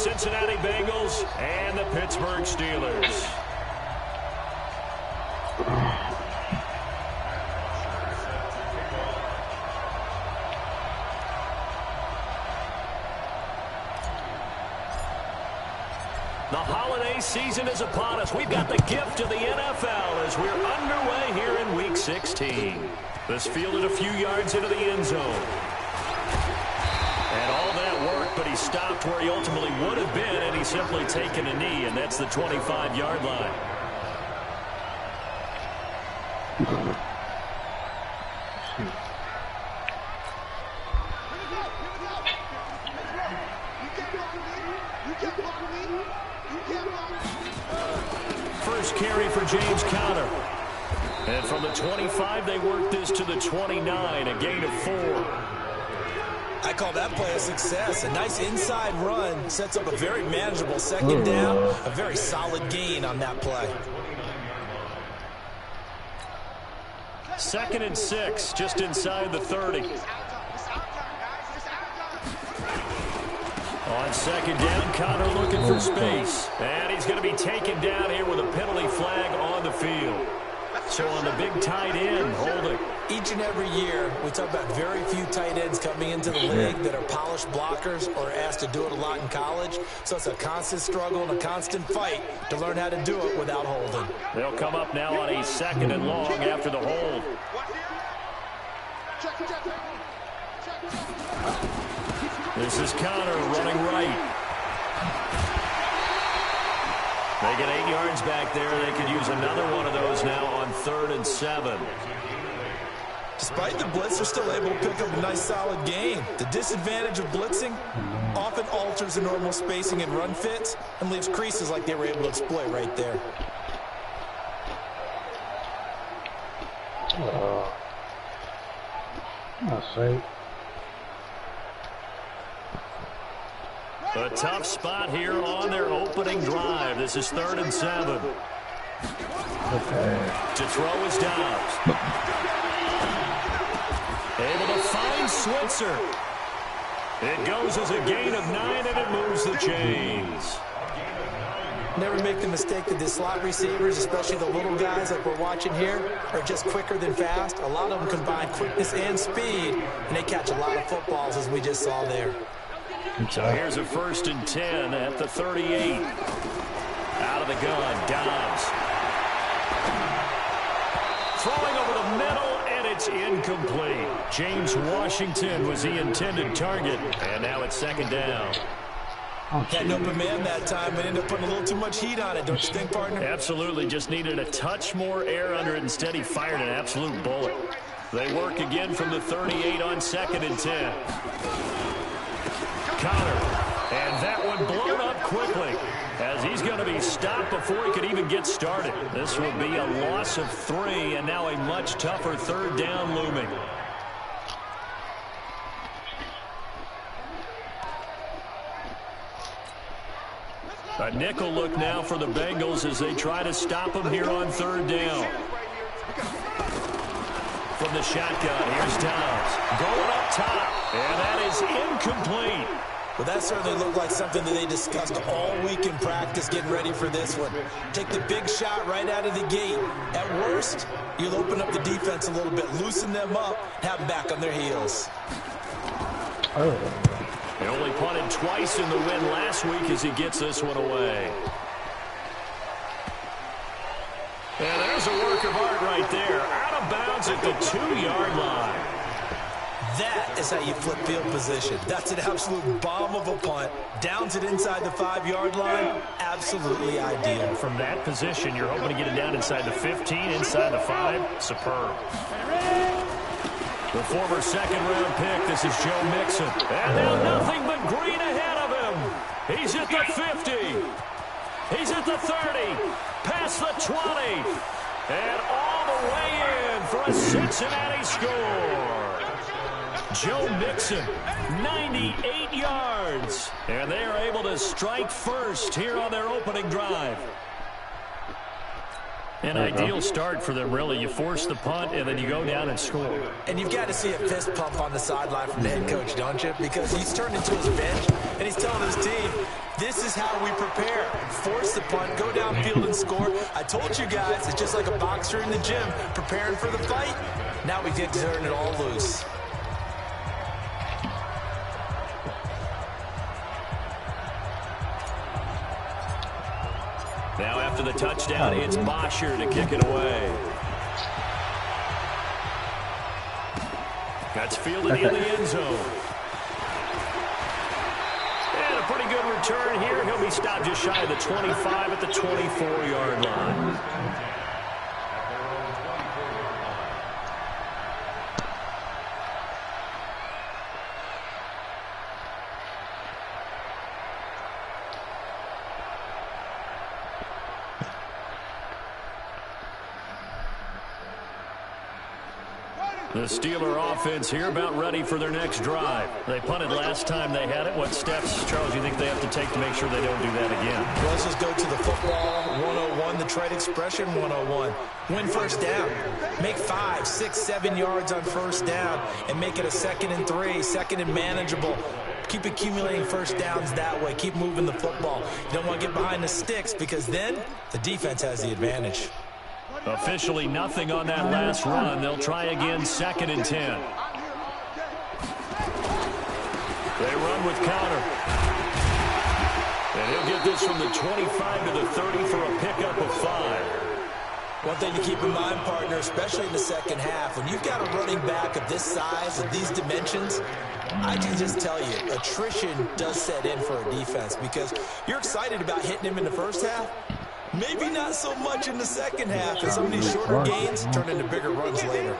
Cincinnati Bengals and the Pittsburgh Steelers. The holiday season is upon us. We've got the gift of the NFL as we're underway here in Week 16. This fielded a few yards into the end zone. And all that worked, but he stopped where he ultimately would have been, and he's simply taken a knee, and that's the 25-yard line. First carry for James Conner. And from the 25, they worked this to the 29, a gain of 4. I call that play a success. A nice inside run sets up a very manageable second down, a very solid gain on that play. 2nd and 6, just inside the 30. On 2nd down, Conner looking for space. And he's going to be taken down here with a penalty flag on the field. So on the big tight end, holding. Each and every year, we talk about very few tight ends coming into the league that are polished blockers or asked to do it a lot in college. So it's a constant struggle and a constant fight to learn how to do it without holding. They'll come up now on a 2nd and long after the hold. This is Conner running right. They get 8 yards back there. They could use another one of those now on 3rd and 7. Despite the blitz, they're still able to pick up a nice solid gain. The disadvantage of blitzing often alters the normal spacing and run fits and leaves creases like they were able to exploit right there. That's safe. A tough spot here on their opening drive. This is 3rd and 7. To throw is Dobbs. Able to find Switzer. It goes as a gain of 9, and it moves the chains. Never make the mistake that the slot receivers, especially the little guys like we're watching here, are just quicker than fast. A lot of them combine quickness and speed, and they catch a lot of footballs, as we just saw there. So here's a 1st and 10 at the 38. Out of the gun, Dobbs. Throwing over the middle, and it's incomplete. James Washington was the intended target, and now it's 2nd down. Had no command that time, but ended up putting a little too much heat on it, don't you think, partner? Absolutely, just needed a touch more air under it. Instead, he fired an absolute bullet. They work again from the 38 on 2nd and 10. Conner, and that one blown up quickly as he's going to be stopped before he could even get started. This will be a loss of 3, and now a much tougher 3rd down looming. A nickel look now for the Bengals as they try to stop him here on 3rd down. From the shotgun, here's Dobbs going up top, and that is incomplete. Well, that certainly looked like something that they discussed all week in practice getting ready for this one. Take the big shot right out of the gate. At worst, you'll open up the defense a little bit, loosen them up, have them back on their heels. He only punted twice in the win last week as he gets this one away. And there's a work of art right there. Out of bounds at the 2-yard line. That is how you flip field position. That's an absolute bomb of a punt. Downs it inside the 5-yard line. Absolutely ideal. From that position, you're hoping to get it down inside the 15, inside the 5. Superb. The former 2nd-round pick, this is Joe Mixon. And now nothing but green ahead of him. He's at the 50. He's at the 30. Past the 20. And all the way in for a Cincinnati score. Joe Mixon, 98 yards. And they are able to strike first here on their opening drive. An ideal start for them, really. You force the punt, and then you go down and score. And you've got to see a fist pump on the sideline from the head coach, don't you? Because he's turned into his bench, and he's telling his team, This is how we prepare. Force the punt, go downfield and score. I told you guys, it's just like a boxer in the gym, preparing for the fight. Now we get turning it all loose. Now after the touchdown, it's Bosher to kick it away. That's fielded in the end zone. And a pretty good return here. He'll be stopped just shy of the 25 at the 24-yard line. The Steeler offense here about ready for their next drive. They punted last time they had it. What steps, Charles, do you think they have to take to make sure they don't do that again? Well, let's just go to the football 101, the trade expression 101. Win first down. Make 5, 6, 7 yards on first down and make it a 2nd and 3, 2nd and manageable. Keep accumulating first downs that way. Keep moving the football. You don't want to get behind the sticks because then the defense has the advantage. Officially nothing on that last run. They'll try again, 2nd and 10. They run with counter. And he'll get this from the 25 to the 30 for a pickup of 5. One thing to keep in mind, partner, especially in the second half, when you've got a running back of this size, of these dimensions, I can just tell you, attrition does set in for a defense because you're excited about hitting him in the first half. Maybe not so much in the second half, and some of these shorter gains turn into bigger runs later.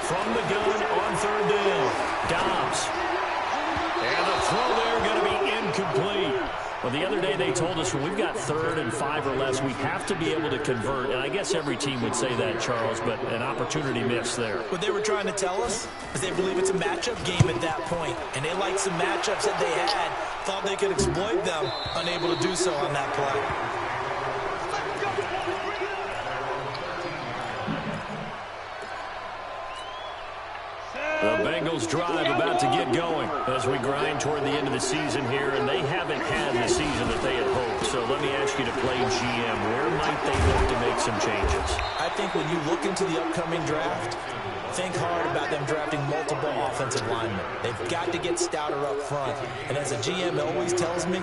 From the gun on 3rd down, Dobbs. And the throw there going to be incomplete. Well, the other day they told us when we've got 3rd and 5 or less, we have to be able to convert. And I guess every team would say that, Charles, but an opportunity missed there. What they were trying to tell us is they believe it's a matchup game at that point. And they liked some matchups that they had, thought they could exploit them, unable to do so on that play. The Bengals drive about to get going as we grind toward the end of the season here, and they haven't had the season that they had hoped. So let me ask you to play GM. Where might they look to make some changes? I think when you look into the upcoming draft, think hard about them drafting multiple offensive linemen. They've got to get stouter up front. And as a GM always tells me,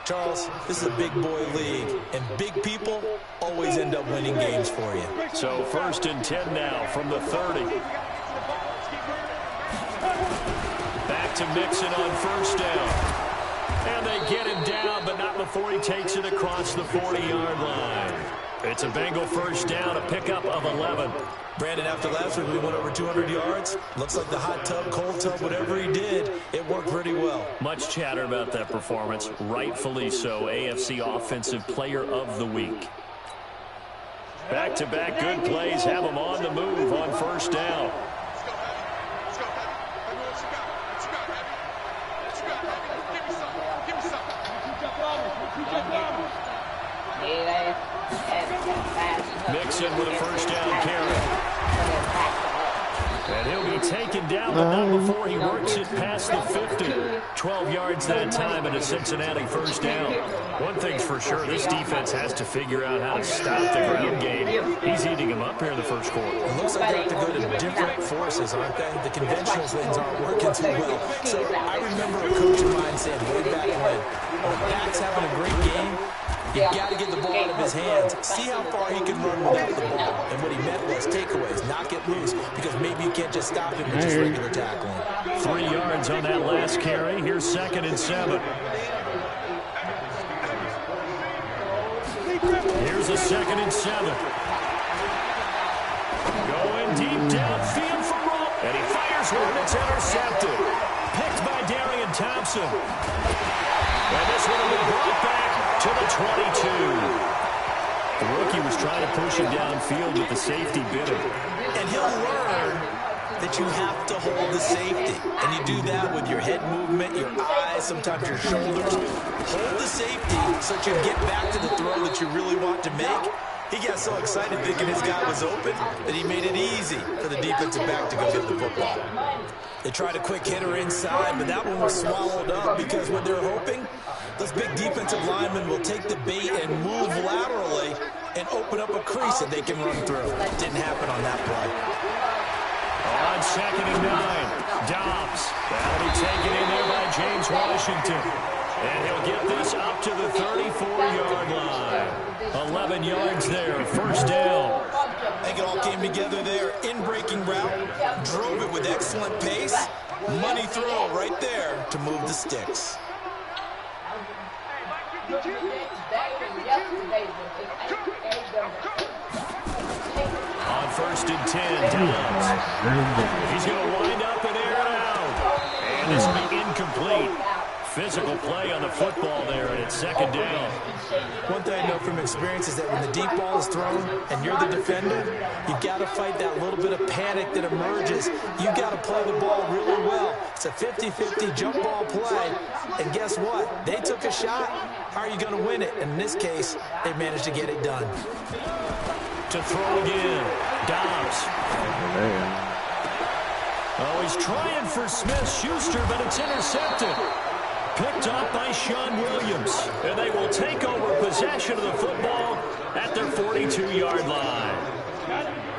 Charles, this is a big boy league, and big people always end up winning games for you. So 1st and 10 now from the 30. Back to Mixon on 1st down. And they get him down, but not before he takes it across the 40-yard line. It's a Bengal 1st down, a pickup of 11. Brandon, after last week, we went over 200 yards. Looks like the hot tub, cold tub, whatever he did, it worked pretty well. Much chatter about that performance. Rightfully so. AFC Offensive Player of the Week. Back-to-back good plays have him on the move on 1st down. Mixon with a 1st down carry. And he'll be taken down, but not before he works it past the 50. 12 yards that time and a Cincinnati 1st down. One thing's for sure, this defense has to figure out how to stop the ground game. He's eating them up here in the 1st quarter. It looks like they have to go to different forces, aren't they? The conventional things aren't working too well. So I remember a coach of mine saying way back when a back's having a great game, you've got to get the ball out of his hands. See how far he can run without the ball. And what he meant was takeaways, knock it loose, because maybe you can't just stop him with just regular tackling. 3 yards on that last carry. Here's 2nd and 7. Here's a 2nd and 7. Going deep downfield for Rowe. And he fires one. It's intercepted. Picked by Darian Thompson. And this one will be brought back to the 22. The rookie was trying to push him downfield, but the safety bit him. And he'll learn that you have to hold the safety. And you do that with your head movement, your eyes, sometimes your shoulders. Hold the safety so that you get back to the throw that you really want to make. He got so excited thinking his guy was open that he made it easy for the defensive back to go get the football. They tried a quick hitter inside, but that one was swallowed up because what they're hoping, those big defensive linemen will take the bait and move laterally and open up a crease that they can run through. Didn't happen on that play. On 2nd and 9, Dobbs. That'll be taken in there by James Washington. And he'll get this up to the 34-yard line. 11 yards there, first down. I think it all came together there. In-breaking route, drove it with excellent pace. Money throw right there to move the sticks. On 1st and 10, Dobbs. He's going to wind up and air it out. And this will be incomplete. Physical play on the football there, and it's 2nd down. One thing I know from experience is that when the deep ball is thrown and you're the defender, you've got to fight that little bit of panic that emerges. You've got to play the ball really well. It's a 50-50 jump ball play, and guess what? They took a shot. How are you going to win it? In this case, they managed to get it done. To throw again, Dobbs. Oh, he's trying for Smith-Schuster, but it's intercepted. Picked up by Sean Williams. And they will take over possession of the football at their 42-yard line.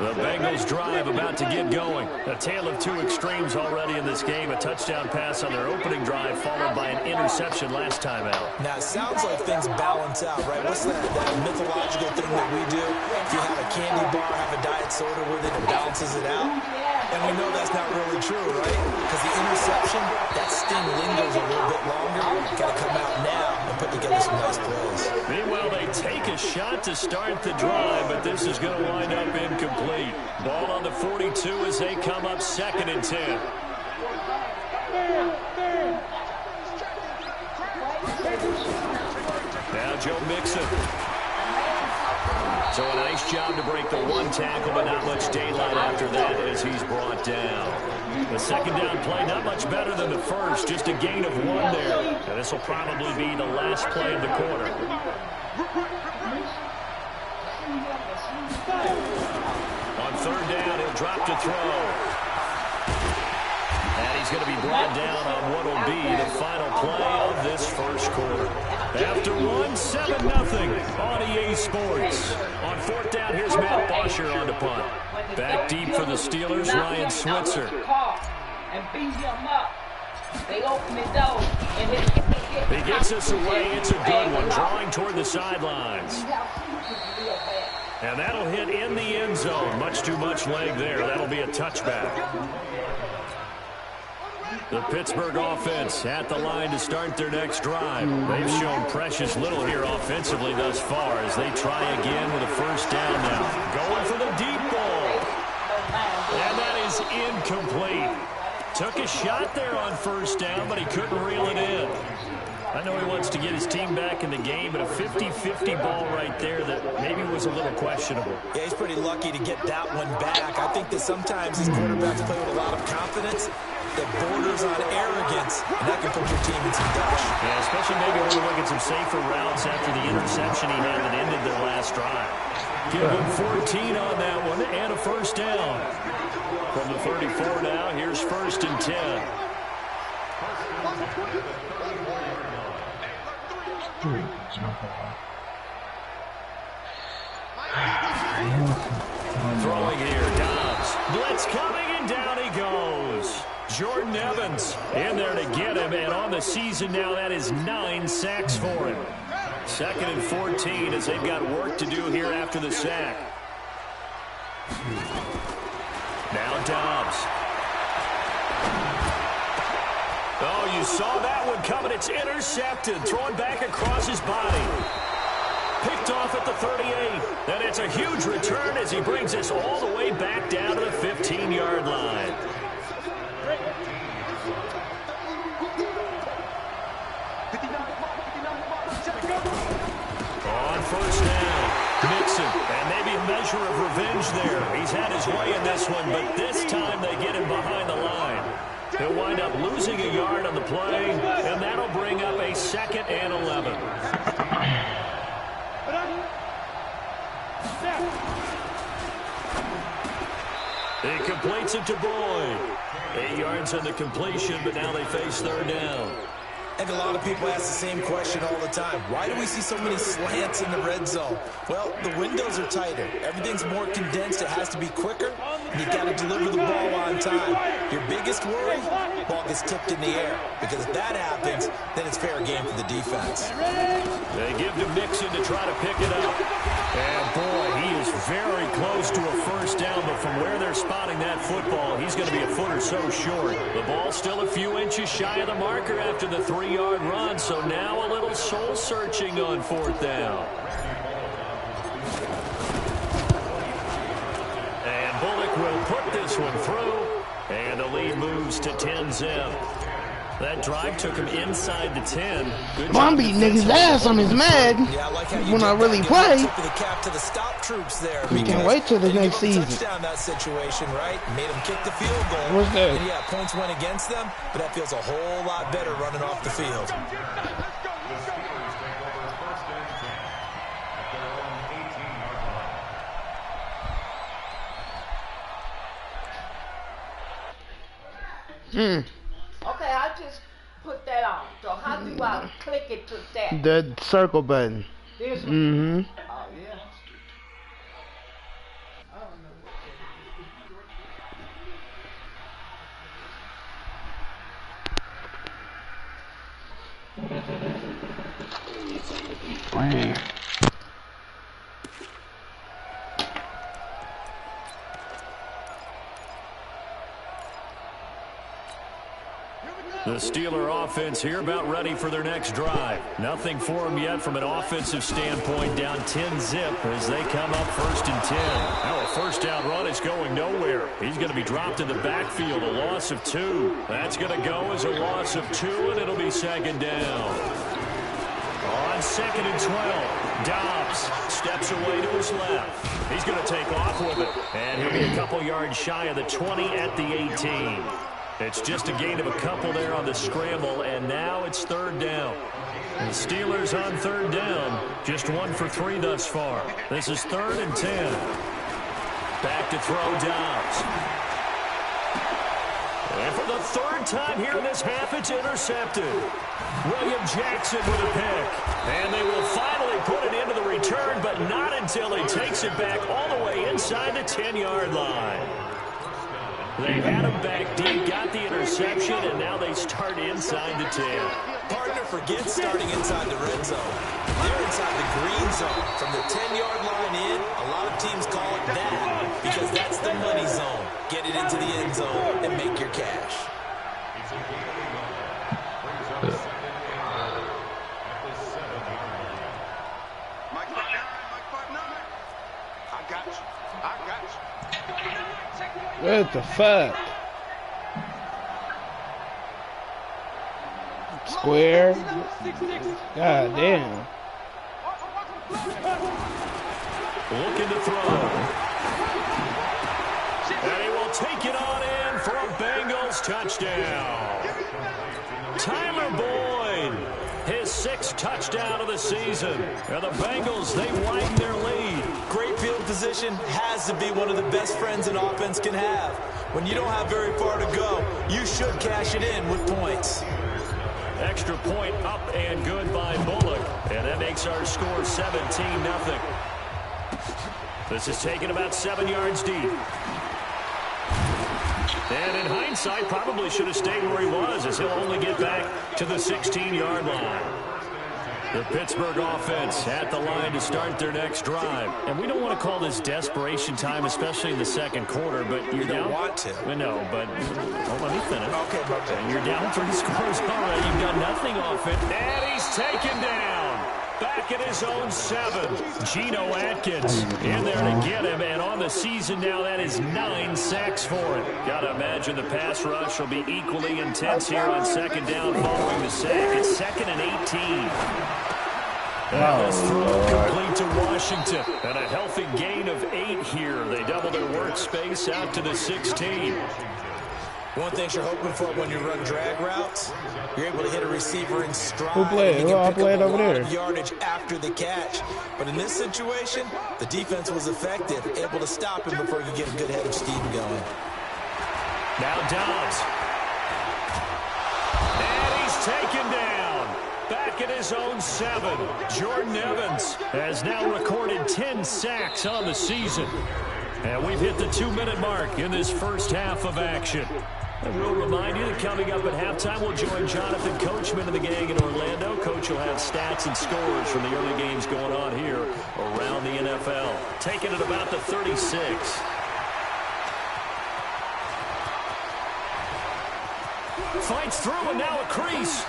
The Bengals drive about to get going. A tale of two extremes already in this game. A touchdown pass on their opening drive followed by an interception last time out. Now, it sounds like things balance out, right? What's that mythological thing that we do? If you have a candy bar, have a diet soda with it, it balances it out. And we know that's not really true, right? Because the interception, that sting lingers a little bit longer. Got to come out now and put together some nice plays. Meanwhile, they take a shot to start the drive, but this is going to wind up incomplete. Ball on the 42 as they come up 2nd and 10. Now Joe Mixon. So a nice job to break the one tackle, but not much daylight after that as he's brought down. The 2nd down play, not much better than the first, just a gain of 1 there. And this will probably be the last play of the quarter. On 3rd down, he'll drop to throw. And he's going to be brought down on what will be the final play of this first quarter. After 7-0 on EA Sports. On 4th down, here's Matt Bosher on the punt. Back deep for the Steelers, Ryan Switzer. He gets us away. It's a good one, drawing toward the sidelines. And that'll hit in the end zone. Much too much leg there. That'll be a touchback. The Pittsburgh offense at the line to start their next drive. They've shown precious little here offensively thus far as they try again with a 1st down now. Going for the deep ball. And that is incomplete. Took a shot there on 1st down, but he couldn't reel it in. I know he wants to get his team back in the game, but a 50-50 ball right there that maybe was a little questionable. Yeah, he's pretty lucky to get that one back. I think that sometimes these quarterbacks play with a lot of confidence that borders on arrogance, and that can put your team in some dash. Yeah, especially maybe when you look at some safer routes after the interception he had that ended their last drive. Give him 14 on that one and a 1st down. From the 34 now, here's 1st and 10. Throwing here, Dobbs. Blitz coming, and down he goes. Jordan Evans in there to get him, and on the season now, that is 9 sacks for him. 2nd and 14 as they've got work to do here after the sack. Now Dobbs. Oh, you saw that one coming. It's intercepted. Thrown back across his body. Picked off at the 38. And it's a huge return as he brings us all the way back down to the 15-yard line. On 1st down, Mixon. And maybe a measure of revenge there. He's had his way in this one, but this time they get him behind the line. He'll wind up losing a yard on the play, and that'll bring up a 2nd and 11. He completes it to Boyd. 8 yards on the completion, but now they face third down. And a lot of people ask the same question all the time. Why do we see so many slants in the red zone? Well, the windows are tighter. Everything's more condensed. It has to be quicker. And you've got to deliver the ball on time. Your biggest worry, ball gets tipped in the air. Because if that happens, then it's fair game for the defense. They give to Mixon to try to pick it up. And boy, he is very close to a first down, but from where they're spotting that football, he's going to be a foot or so short. The ball's still a few inches shy of the marker after the 3-yard run, so now a little soul-searching on fourth down. And Bullock will put this one through, and the lead moves to 10-zip. That drive took him inside the 10. I'm beating niggas' ass on his mad when I really play. We can't wait till the next season. That situation, right? Made him kick the field goal. What's that? And yeah, points went against them, but that feels a whole lot better running off the field. Okay, I just put that on. So how do I click it to that? The circle button. This one? Mm-hmm. Oh, yeah. I don't know what that is. The Steeler offense here about ready for their next drive. Nothing for them yet from an offensive standpoint, down 10-zip as they come up 1st and 10. Now a first down run is going nowhere. He's going to be dropped in the backfield, a loss of 2. That's going to go as a loss of 2, and it'll be 2nd down. On 2nd and 12, Dobbs steps away to his left. He's going to take off with it, and he'll be a couple yards shy of the 20 at the 18. It's just a gain of a couple there on the scramble, and now it's 3rd down. The Steelers on 3rd down, just 1 for 3 thus far. This is 3rd and 10. Back to throw Dobbs. And for the 3rd time here in this half, it's intercepted. William Jackson with a pick. And they will finally put it into the return, but not until he takes it back all the way inside the 10-yard line. They had him back deep, got the interception, and now they start inside the 10. Partner forgets starting inside the red zone. They're inside the green zone. From the 10-yard line in, a lot of teams call it that because that's the money zone. Get it into the end zone and make your cash. What the fuck? Square. God damn. Looking to throw. And he will take it on in for a Bengals touchdown. Tyler Boyd, his 6th touchdown of the season. And the Bengals, they widen their lead. Great field position has to be one of the best friends an offense can have. When you don't have very far to go, you should cash it in with points. Extra point up and good by Bullock. And that makes our score 17-0. This is taken about 7 yards deep. And in hindsight, probably should have stayed where he was, as he'll only get back to the 16-yard line. The Pittsburgh offense at the line to start their next drive. And we don't want to call this desperation time, especially in the 2nd quarter, but you're down. You don't want to. No, but let me finish. Okay. You're down 3 scores already. You've done nothing off it. And he's taken down. Back at his own 7. Geno Atkins in there to get him. And on the season now, that is 9 sacks for him. Got to imagine the pass rush will be equally intense here on 2nd down following the sack. It's 2nd and 18. And this throw complete to Washington. And a healthy gain of 8 here. They double their workspace out to the 16. One thing you're hoping for when you run drag routes, you're able to hit a receiver in stride. Who played? And you can I pick played up a over lot there. of yardage after the catch. But in this situation, the defense was effective, able to stop him before you get a good head of steam going. Now Dobbs. And he's taken down. Back at his own 7. Jordan Evans has now recorded 10 sacks on the season. And we've hit the 2-minute mark in this first half of action. And we'll remind you that coming up at halftime, we'll join Jonathan Coachman and the gang in Orlando. Coach will have stats and scores from the early games going on here around the NFL. Taking it about the 36. Fights through, and now a crease.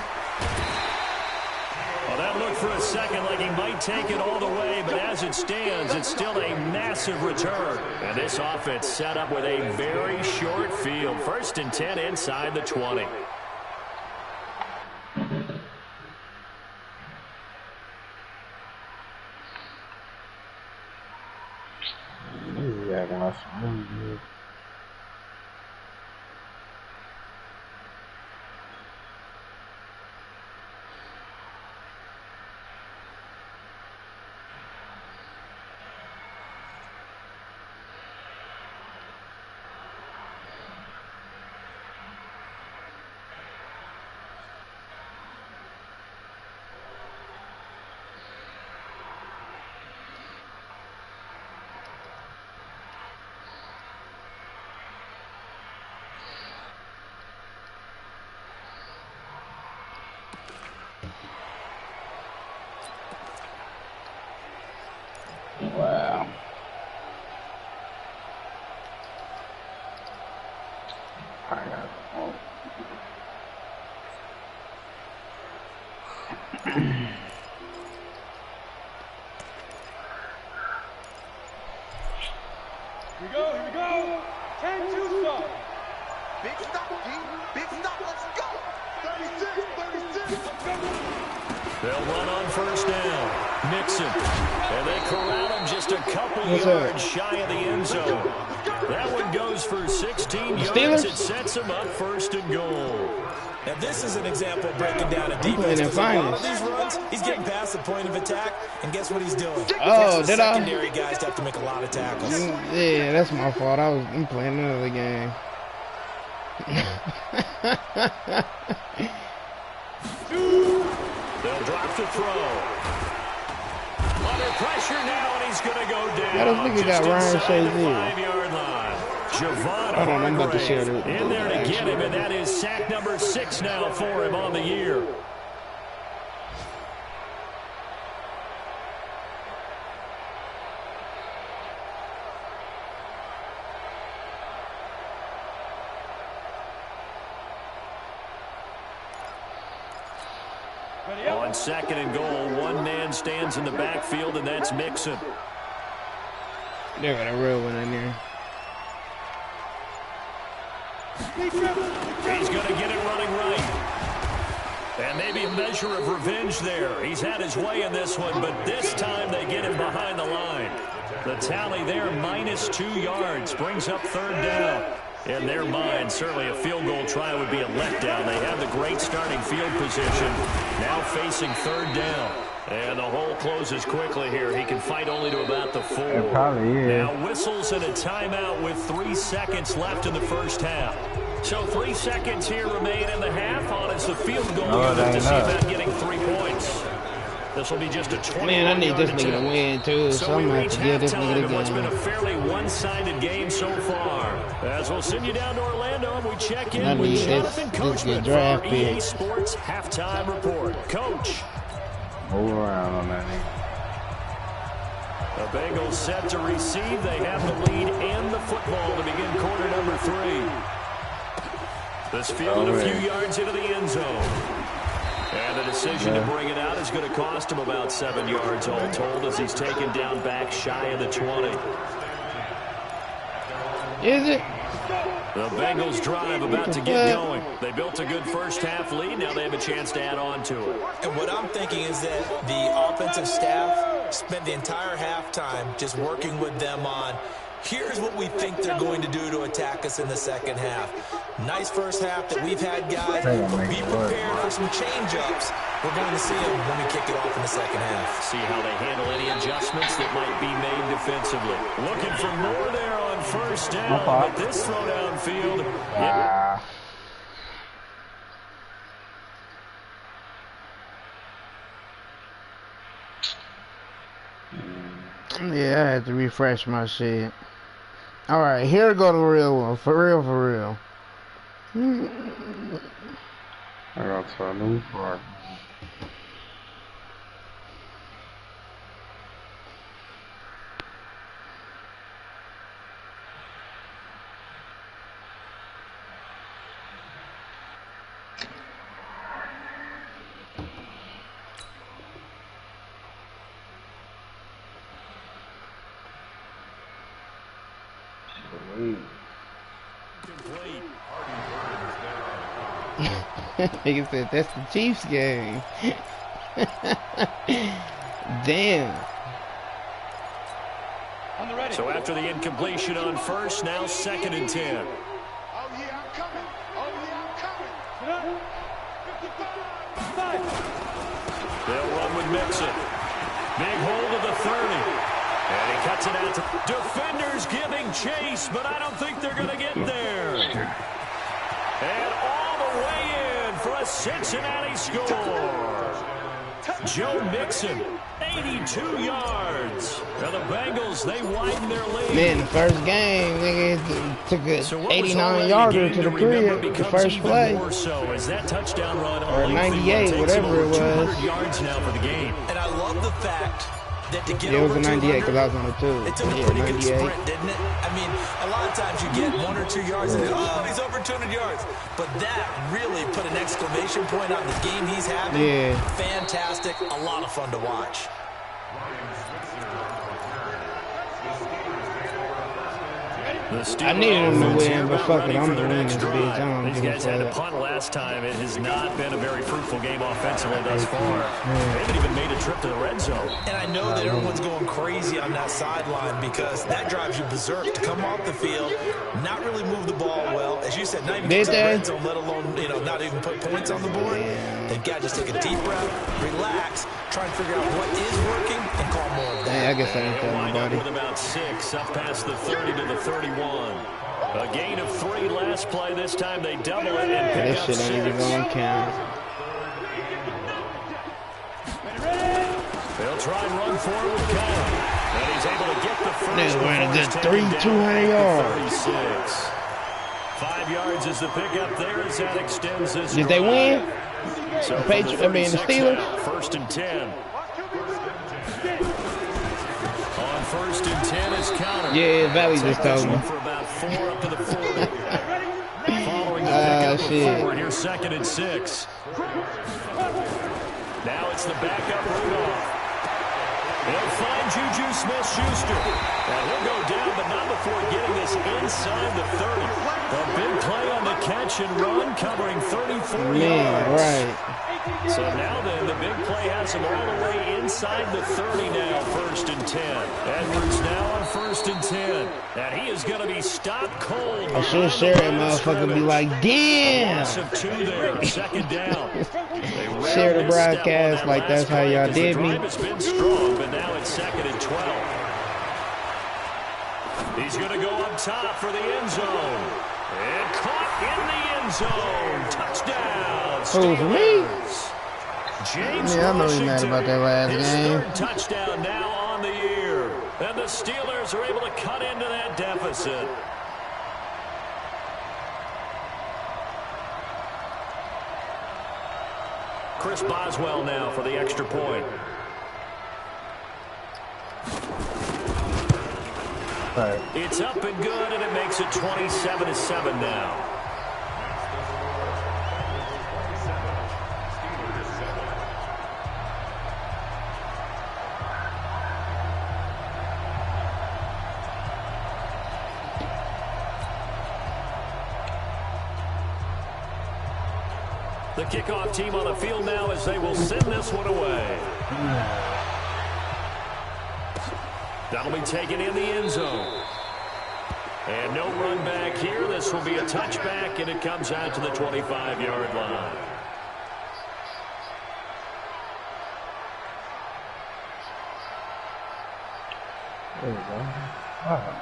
Well, that looked for a second like he might take it all the way, but as it stands, it's still a massive return. And this offense set up with a very short field. 1st and 10 inside the 20. Wow. I got it. Here we go. 10-2 stop. Big stop, G. Big stop. Let's go. 36. Let's go. They'll run on 1st down. Mixon. And they corral him just a couple yards shy of the end zone. That one goes for 16 yards. It sets him up 1st and goal. Now, this is an example of breaking down a defense. Because a lot of these runs, he's getting past the point of attack, and guess what he's doing? Oh, did I? Secondary guys have to make a lot of tackles. Yeah, that's my fault. I'm playing another game. They'll drop the throw. Under pressure now, and he's going to go down. I don't think he got Ryan Shazier. 5-yard line. Javon Hold on, I'm about to share it. in there to get him, and that is sack number 6 now for him on the year. On 2nd and goal, one man stands in the backfield, and that's Mixon. They got a real one in there. He's going to get it running right. And maybe a measure of revenge there. He's had his way in this one, but this time they get him behind the line. The tally there, -2 yards, brings up 3rd down. In their mind, certainly a field goal try would be a letdown. They have the great starting field position. Now facing 3rd down. And the hole closes quickly here. He can fight only to about the 4. It probably is. Now whistles and a timeout with 3 seconds left in the first half. So 3 seconds here remain in the half on as the field goal unit to see about getting 3 points. This will be just a 20. Man, I need this nigga to win too, so I'm gonna have to give this nigga the what's been a game. fairly one-sided game so far. As we'll send you down to Orlando and we check in with Jonathan Coachman for our EA Sports halftime report. Coach. Move around on that nigga. The Bengals set to receive. They have the lead and the football to begin quarter number 3. This field a few yards into the end zone. And the decision to bring it out is going to cost him about 7 yards all told as he's taken down back shy of the 20. Is it? The Bengals drive about to get going. They built a good first half lead. Now they have a chance to add on to it. And what I'm thinking is that the offensive staff spent the entire halftime just working with them on, here's what we think they're going to do to attack us in the second half. Nice first half that we've had, guys, but be prepared for some change-ups. We're going to see them when we kick it off in the second half. See how they handle any adjustments that might be made defensively. Looking for more there on on first down, but this throw downfield. Yeah, I had to refresh my shit. Alright, here go the real one. For real, for real. I got to a new part. Nigga said that's the Chiefs game. Damn. So after the incompletion on first, now 2nd and 10. Oh yeah, I'm coming. Oh yeah, I'm coming. They'll run with Mixon. Big hold of the 30. And he cuts it out to defenders giving chase, but I don't think they're going to get there. And all the way in for a Cincinnati score. Joe Mixon, 82 yards. Now the Bengals, they widen their lead. Man, the first game, nigga, took a 89-yarder to the crib, the first play. More so as that touchdown run or 98, whatever it was. 200 yards now for the game. And I love the fact that to get it was over a 98 because I was on the 2. It took a pretty good sprint, didn't it? I mean, a lot of times you get 1 or 2 yards and oh, he's over 200 yards. But that really put an exclamation point on the game he's having. Yeah. Fantastic. A lot of fun to watch. I needed him to win, but fuck it, I'm going to win this bitch. These guys had to punt last time. It has not been a very fruitful game offensively thus far. They haven't even made a trip to the red zone. And I know that everyone's going crazy on that sideline because that drives you berserk to come off the field, not really move the ball well. As you said, not even get to the red zone, let alone, not even put points on the board. They've got to just take a deep breath, relax, try and figure out what is working, and call more of that. Hey, I guess I ain't telling nobody. With about 6, up past the 30 to the 31. A gain of 3 last play. This time they double it and pick up 6. This shit ain't even gonna count. They'll try and run forward with Kyle. And he's able to get the first. They're running a good 200 yards. 36. 5 yards is the pickup there as that extends this. Did they win? So the Steelers? Now, 1st and 10. On 1st and 10 is counter. Yeah, Valley just told me. For about 4 up to the 40. Following the pickup forward here, 2nd and 6. Now it's the backup Rudolph. They'll find Juju Smith-Schuster. And he'll go down, but not before getting this inside the 30. A big play on the catch and run, covering 34 yards. Right. So now then, the big play has him all the way inside the 30 now, 1st and 10. Edwards now on 1st and 10. And he is going to be stopped cold. I should share that motherfucker be like, damn. Loss of 2 there, 2nd down. Share the broadcast like that's how y'all did me. It's been strong, but now it's 2nd and 12. He's going to go up top for the end zone. And caught in the end zone. Touchdown. Oh, for me? James I know he's mad about that last game. 3rd touchdown now on the year. And the Steelers are able to cut into that deficit. Chris Boswell now for the extra point. Right. It's up and good, and it makes it 27-7 now. The kickoff team on the field now as they will send this one away. That'll be taken in the end zone. And no run back here. This will be a touchback, and it comes out to the 25-yard line. There we go. Wow.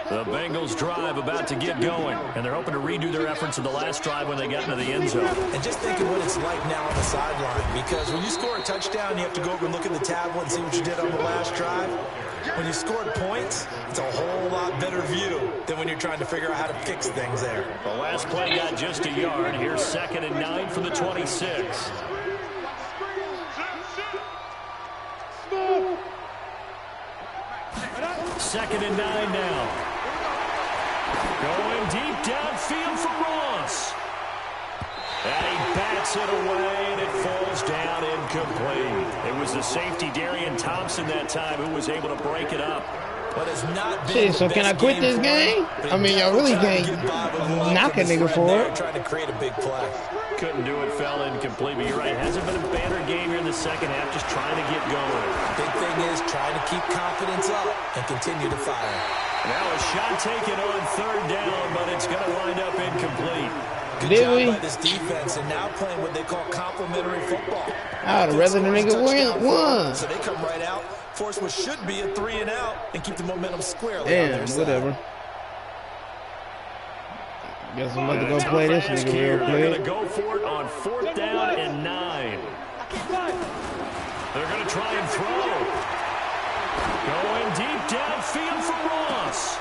The Bengals drive about to get going, and they're hoping to redo their efforts in the last drive when they got into the end zone. And just think of what it's like now on the sideline, because when you score a touchdown, you have to go over and look at the tablet and see what you did on the last drive. When you scored points, it's a whole lot better view than when you're trying to figure out how to fix things there. The last play got just a yard. Here's 2nd and 9 from the 26. Second and 9 now. Going deep downfield for Ross. And he bats it away, and it falls down incomplete. It was the safety, Darian Thompson, that time, who was able to break it up. But it's not shit, so can I quit this game? I mean, y'all really can't knock a nigga for it. Trying to create a big play. Couldn't do it, fell incomplete, but you're right. Hasn't been a banner game here in the second half, just trying to get going. Big thing is trying to keep confidence up and continue to fire. Now a shot taken on 3rd down, but it's going to wind up incomplete. Good job by this defense, and now playing what they call complementary football. I'd rather the nigga win. So they come right out, force what should be a 3 and out, and keep the momentum squarely on their side. Whatever. Guess I'm about to go play this nigga real quick. They're going to go for it on 4th down and 9. They're going to try and throw. Going deep downfield for Ross.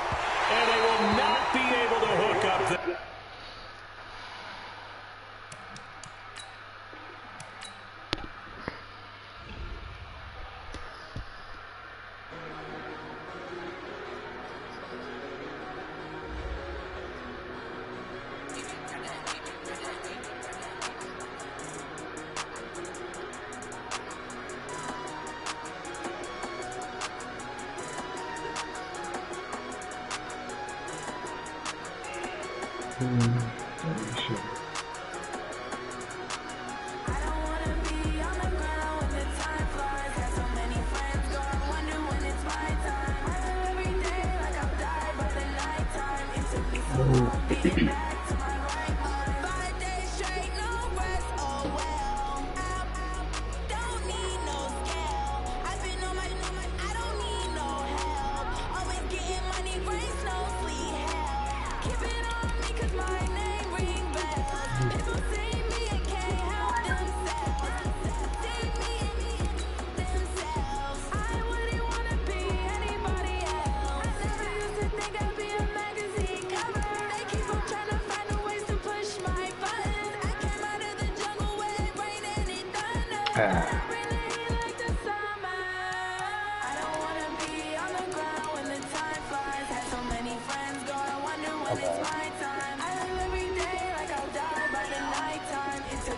And they will not be able to hook up the...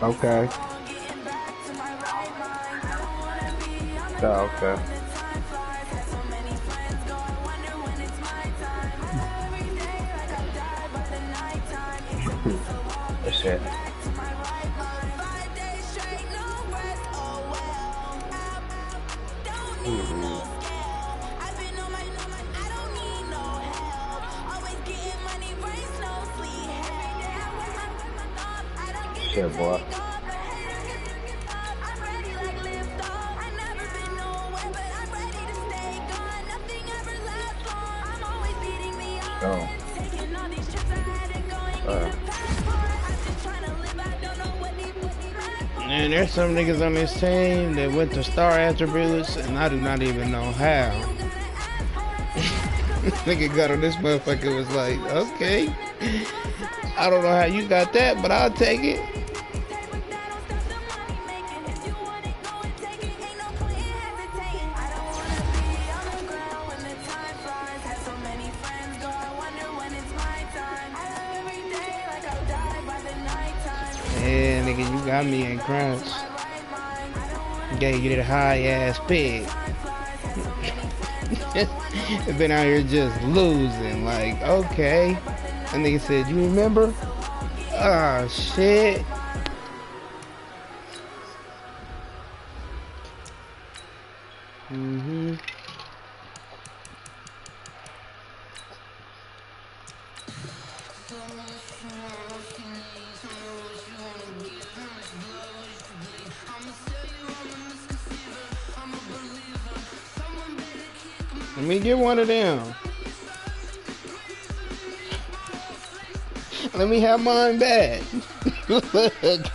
Okay. Oh, okay. That's it. Shit, boy. Oh. And there's some niggas on this team that went to star attributes, and I do not even know how. Nigga got on this motherfucker, was like, okay, I don't know how you got that, but I'll take it. Yeah, nigga, you got me in crunch. Gave you that high ass pig. Been out here just losing. Like, okay. And nigga said, you remember? Oh shit. Let me get one of them. Let me have mine back. Look.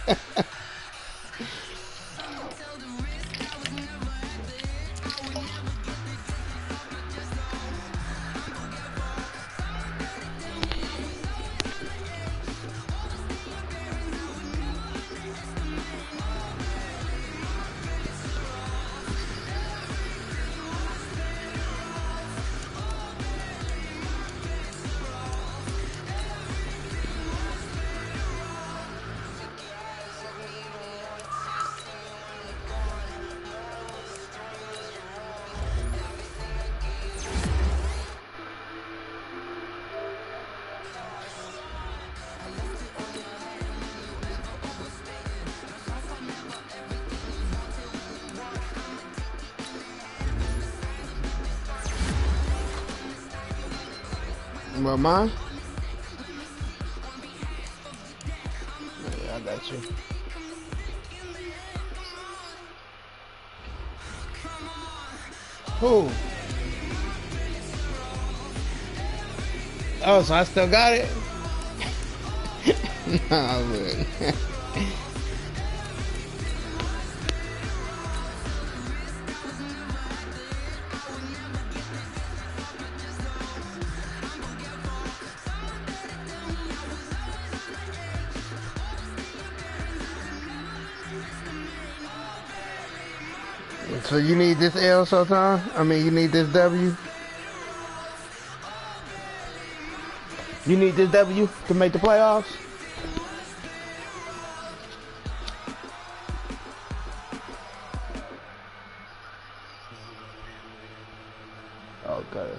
What, mine? Yeah, I got you. Who? Oh, so I still got it? Nah, look. So you need this L, Sultan? I mean, you need this W? You need this W to make the playoffs? Okay.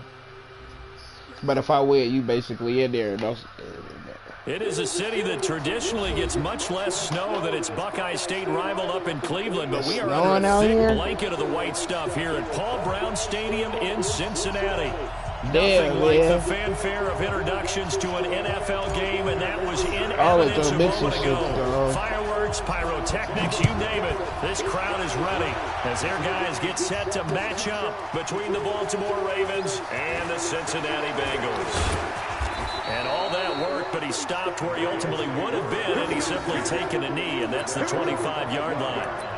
But if I win, you basically in there. It is a city that traditionally gets much less snow than its Buckeye State rival up in Cleveland, but we are under a thick blanket of the white stuff here at Paul Brown Stadium in Cincinnati. Nothing like the fanfare of introductions to an NFL game, and that was in evidence a moment ago. Fireworks, pyrotechnics, you name it. This crowd is ready as their guys get set to match up between the Baltimore Ravens and the Cincinnati Bengals. And all that worked, but he stopped where he ultimately would have been, and he's simply taken a knee, and that's the 25-yard line.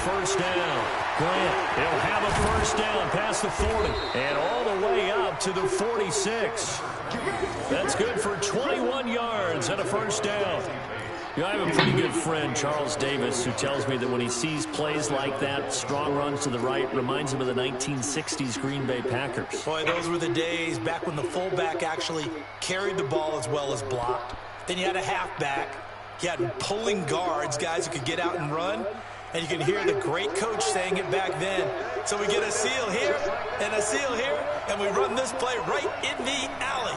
First down. Grant, he'll have a first down past the 40 and all the way up to the 46. That's good for 21 yards and a first down. You know, I have a pretty good friend, Charles Davis, who tells me that when he sees plays like that, strong runs to the right, reminds him of the 1960s Green Bay Packers. Boy, those were the days back when the fullback actually carried the ball as well as blocked. Then you had a halfback. You had pulling guards, guys who could get out and run. And you can hear the great coach saying it back then. So we get a seal here and a seal here, and we run this play right in the alley.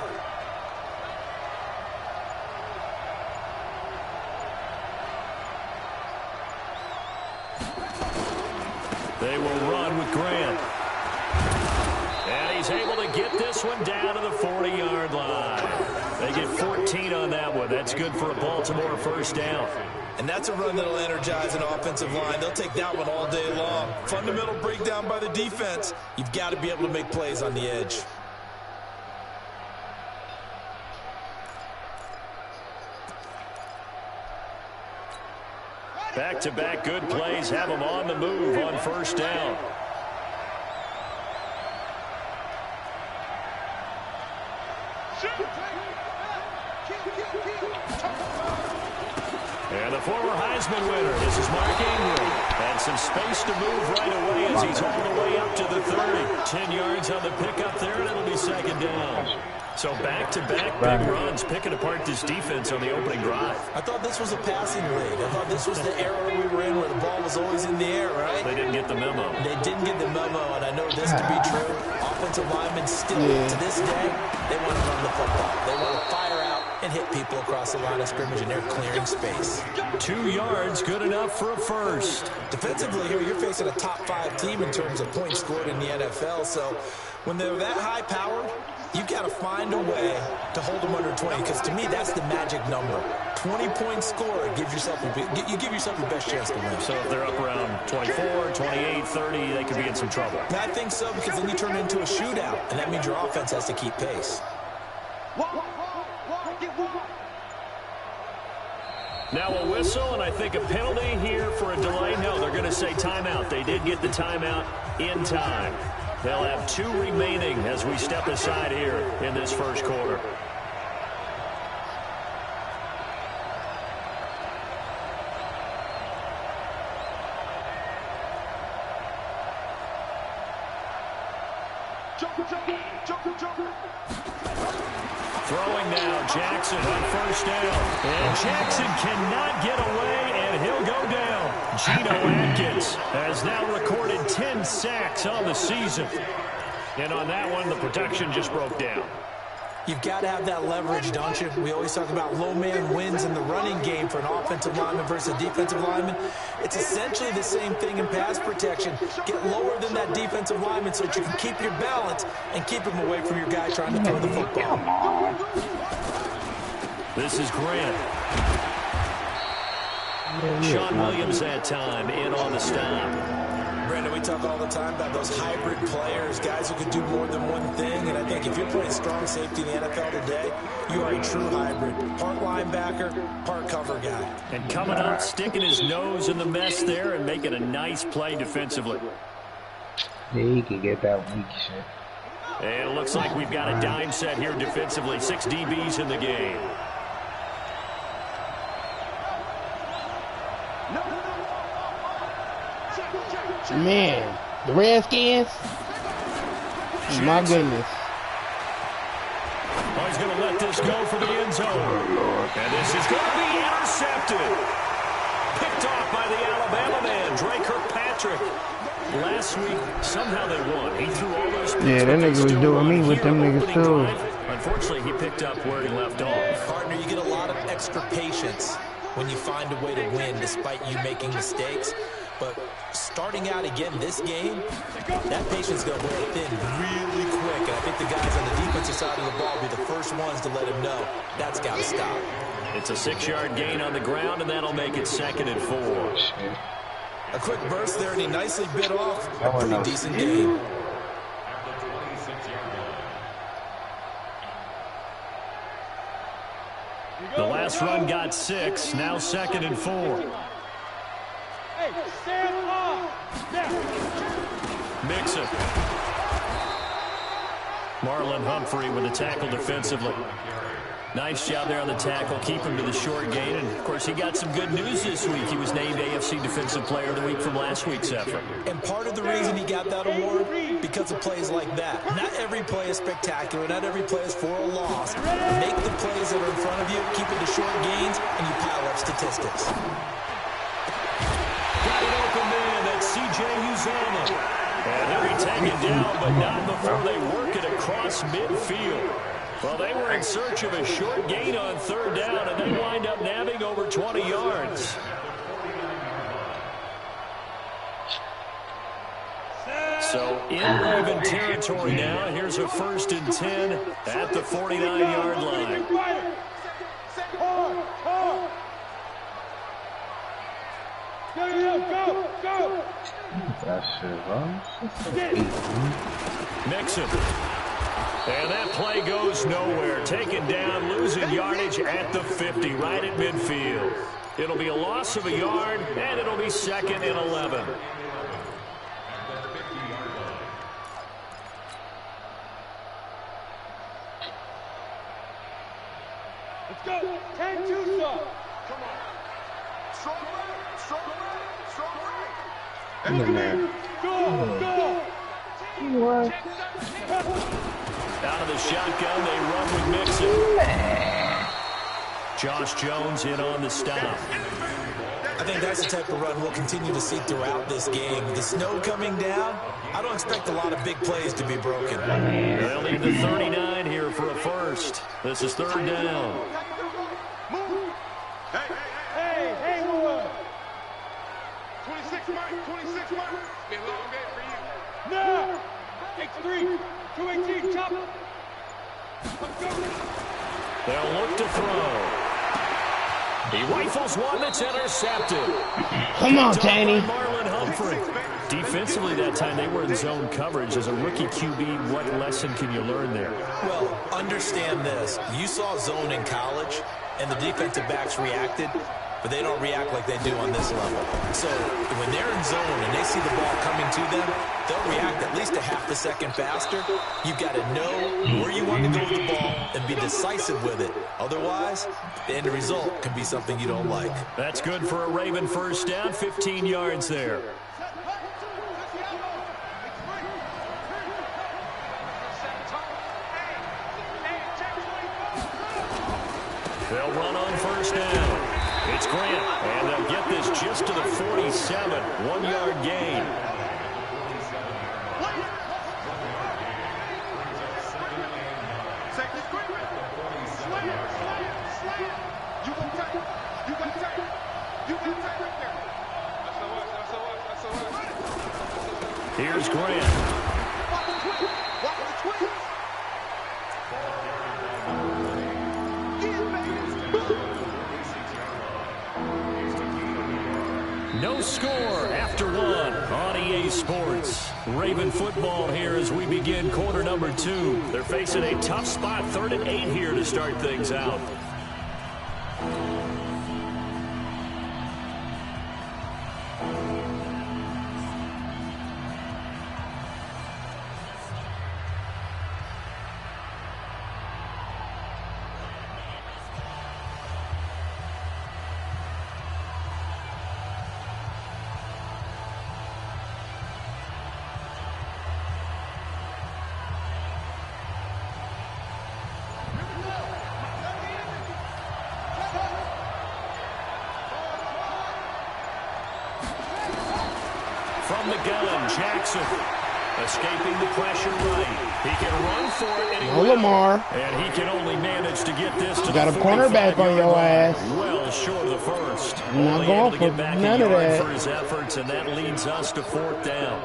They will run with Grant. And he's able to get this one down to the 40-yard line. They get 14 on that one. That's good for a Baltimore first down. And that's a run that'll energize an offensive line. They'll take that one all day long. Fundamental breakdown by the defense. You've got to be able to make plays on the edge. Back-to-back good plays have them on the move on first down. And the former Heisman winner, this is Mark Ingram. And some space to move right away as he's all the way up to the 30. 10 yards on the pickup there, and it'll be second down. So back-to-back big runs, picking apart this defense on the opening drive. I thought this was a passing league. I thought this was the era we were in where the ball is always in the air, right? They didn't get the memo. They didn't get the memo, and I know this to be true. Offensive linemen still, to this day, they want to run the football. They want to fire out and hit people across the line of scrimmage, and they're clearing space. 2 yards, good enough for a first. Defensively here, you're facing a top-5 team in terms of points scored in the NFL, so when they're that high-powered, you've got to find a way to hold them under 20, because to me, that's the magic number. 20-point score gives yourself you give yourself your best chance to win. So if they're up around 24, 28, 30, they could be in some trouble. I think so, because then you turn it into a shootout, and that means your offense has to keep pace. Now a whistle, and I think a penalty here for a delay. No, they're going to say timeout. They did get the timeout in time. They'll have 2 remaining as we step aside here in this first quarter. Throwing now, Jackson on first down. And Jackson cannot get away, and he'll go down. Geno Atkins has now recorded 10 sacks on the season. And on that one, the production just broke down. You've got to have that leverage, don't you? We always talk about low man wins in the running game for an offensive lineman versus a defensive lineman. It's essentially the same thing in pass protection. Get lower than that defensive lineman so that you can keep your balance and keep him away from your guy trying to throw the football. This is Grant. Sean Williams that time in on the stop. Brandon, we talk all the time about those hybrid players, guys who can do more than one thing, and I think if you're playing strong safety in the NFL today, you are a true hybrid. Part linebacker, part cover guy. And coming up, sticking his nose in the mess there and making a nice play defensively. Yeah, he can get that weak shit. And it looks like we've got a dime set here defensively. 6 DBs in the game. Man, the Redskins? My goodness. Oh, he's going to let this go for the end zone. And this is going to be intercepted. Picked off by the Alabama man, Dre Kirkpatrick. Last week, somehow they won. He threw all those picks. Yeah, that nigga was doing me with them niggas too. Unfortunately, he picked up where he left off. Partner, you get a lot of extra patience when you find a way to win despite you making mistakes. But starting out again this game, that patience is going to wear thin really quick. And I think the guys on the defensive side of the ball will be the first ones to let him know that's got to stop. It's a 6-yard gain on the ground, and that'll make it 2nd and 4. A quick burst there, and he nicely bit off a pretty decent game. The last run got 6, now 2nd and 4. Stand off. Mixon. Marlon Humphrey with the tackle defensively. Nice job there on the tackle. Keep him to the short gain. And, of course, he got some good news this week. He was named AFC Defensive Player of the Week from last week's effort. And part of the reason he got that award, because of plays like that. Not every play is spectacular. Not every play is for a loss. Make the plays that are in front of you, keep it to short gains, and you pile up statistics. Got an open man. That's C.J. Uzomah. And he'll be taken down, but not before they work it across midfield. Well, they were in search of a short gain on 3rd down, and they wind up nabbing over 20 yards. So in Raven territory now. Here's a 1st and 10 at the 49-yard line. Go! Mixon. And that play goes nowhere. Taken down, losing yardage at the 50, right at midfield. It'll be a loss of a yard, and it'll be 2nd and 11. Let's go. 10-2 stop. Come on. Strong right. Go. What? Out of the shotgun, they run with Mixon. Josh Jones in on the stop. I think that's the type of run we'll continue to see throughout this game. The snow coming down, I don't expect a lot of big plays to be broken. They'll lead to 39 here for a first. This is third down. Hey, move. 26 mark, 26 mark. It's been a long day for you. No! X3, 218, chop. Let's go. They'll look to throw. He rifles one that's intercepted. Come on, Tanny. Marlon Humphrey. Defensively that time, they were in zone coverage. As a rookie QB, what lesson can you learn there? Well, understand this. You saw zone in college, and the defensive backs reacted, but they don't react like they do on this level. So when they're in zone and they see the ball coming to them, they'll react at least a half a second faster. You've got to know where you want to go with the ball and be decisive with it. Otherwise, the end result can be something you don't like. That's good for a Raven first down, 15 yards there. They'll run on first down. It's Grant, and they'll get this just to the 47, 1-yard gain. Here's Grant. No score after one on EA Sports. Raven football here as we begin quarter number 2. They're facing a tough spot, 3rd and 8 here to start things out. From the gun, Jackson escaping the pressure right. He can run for it, and he will. Lamar. And he can only manage to get this to Got the a cornerback on your ass. Well short of the first. I'm not going for none of that. For his efforts, and that leads us to 4th down.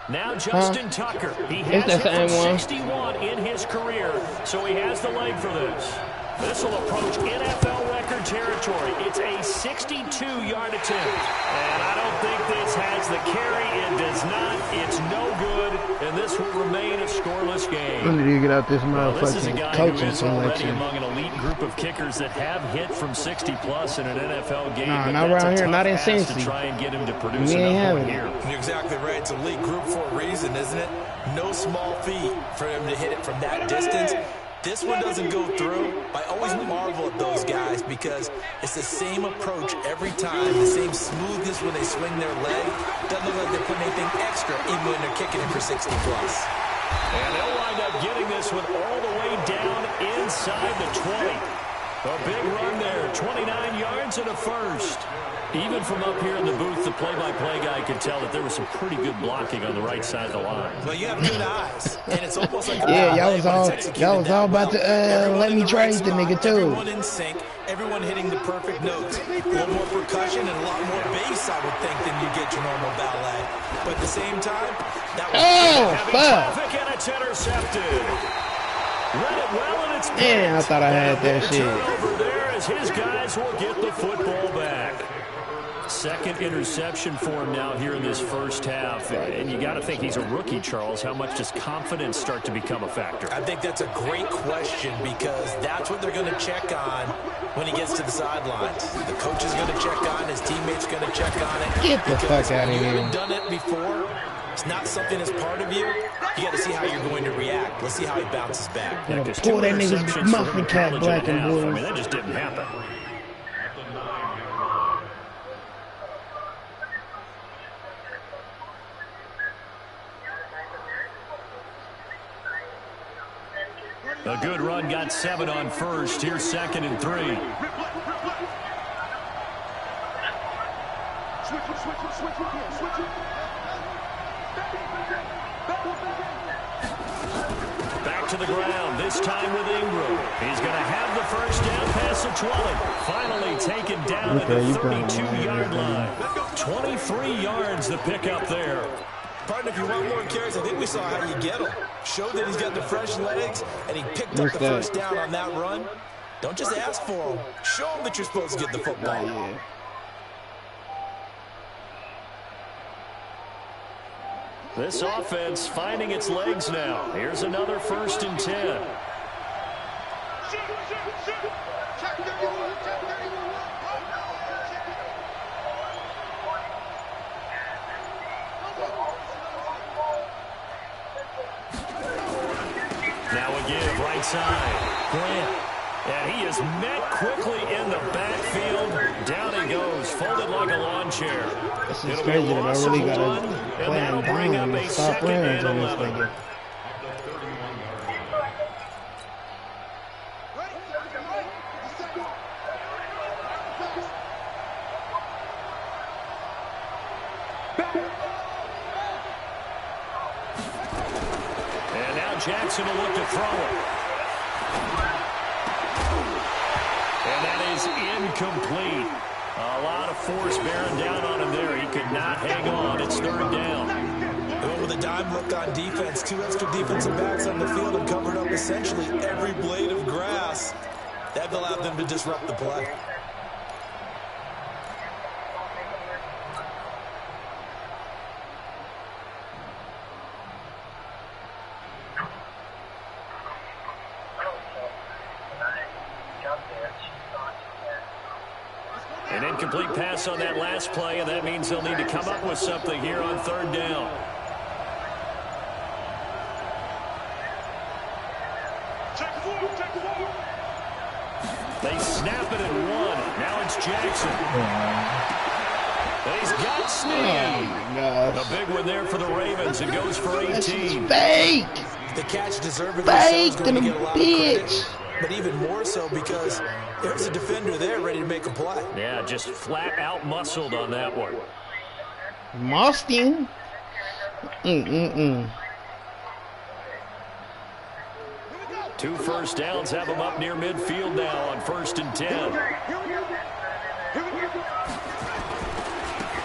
Now Justin Tucker. He has hit from 61 in his career, so he has the leg for this. This will approach NFL record territory. It's a 62-yard attempt. And I don't think this has the carry. It does not. It's no good. And this will remain a scoreless game. I need to get out this This is a guy motherfucking who is already selection. among an elite group of kickers that have hit from 60-plus in an NFL game. Nah, but not that's around a here, tough not in ask to Cincy. try and get him to produce We ain't enough having here. it. You're exactly right. It's a elite group for a reason, isn't it? No small feat for him to hit it from that distance. This one doesn't go through. I always marvel at those guys because it's the same approach every time, the same smoothness when they swing their leg. Doesn't look like they're putting anything extra even when they're kicking it for 60-plus. And they'll wind up getting this one all the way down inside the 20. A big run there, 29 yards and a first. Even from up here in the booth, the play-by-play guy could tell that there was some pretty good blocking on the right side of the line. Well, you have good eyes, and it's almost like Yeah, y'all was all about to let me trade the nigga too. Everyone in sync, everyone hitting the perfect notes. A little more percussion and a lot more bass, I would think, than you get your normal ballet. But at the same time, that was heavy traffic, and it's intercepted. Read it well, and it's Man, I thought I had that shit. Turnover there as his guys will get the football back. Second interception for him now here in this first half. And you got to think he's a rookie, Charles. How much does confidence start to become a factor? I think that's a great question because that's what they're going to check on when he gets to the sidelines. The coach is going to check on, his teammates going to check on it. Get the fuck out of You here. haven't done it before. It's not something that's part of you. You got to see how you're going to react. Let's see how he bounces back. Yeah, 'cause Pull two that nigga's interceptions for him muffin in cap college black and a and half. blue. I mean, that just didn't happen. A good run, got 7 on first. Here's 2nd and 3. Back to the ground, this time with Ingram. He's going to have the first down past the 20. Finally taken down at the 32-yard line. 23 yards the pickup there. Partner, if you want more carries, I think we saw how you get him. Showed that he's got the fresh legs, and he picked up the first down on that run. Don't just ask for him. Show him that you're supposed to get the football. This offense finding its legs now. Here's another 1st and 10. Now a give right side. Grant. And he is met quickly in the backfield. Down he goes, folded like a lawn chair. This is crazy that I really got to play him down and stop runs on this thing. And now Jackson will look to throw it. And that is incomplete. A lot of force bearing down on him there. He could not hang on. It's 3rd down. Well, with a dime look on defense, 2 extra defensive backs on the field and covered up essentially every blade of grass. That allowed them to disrupt the play. An incomplete pass on that last play, and that means they'll need to come up with something here on 3rd down. They snap it at 1. Now it's Jackson. And he's got Snead. A big one there for the Ravens. It goes for 18. Fake! The catch deservedly Fake going to get a lot of bitch. credit, but even more so because there's a defender there ready to make a play. Yeah, just flat out muscled on that one. Mustang. 2 first downs have them up near midfield now on 1st and 10.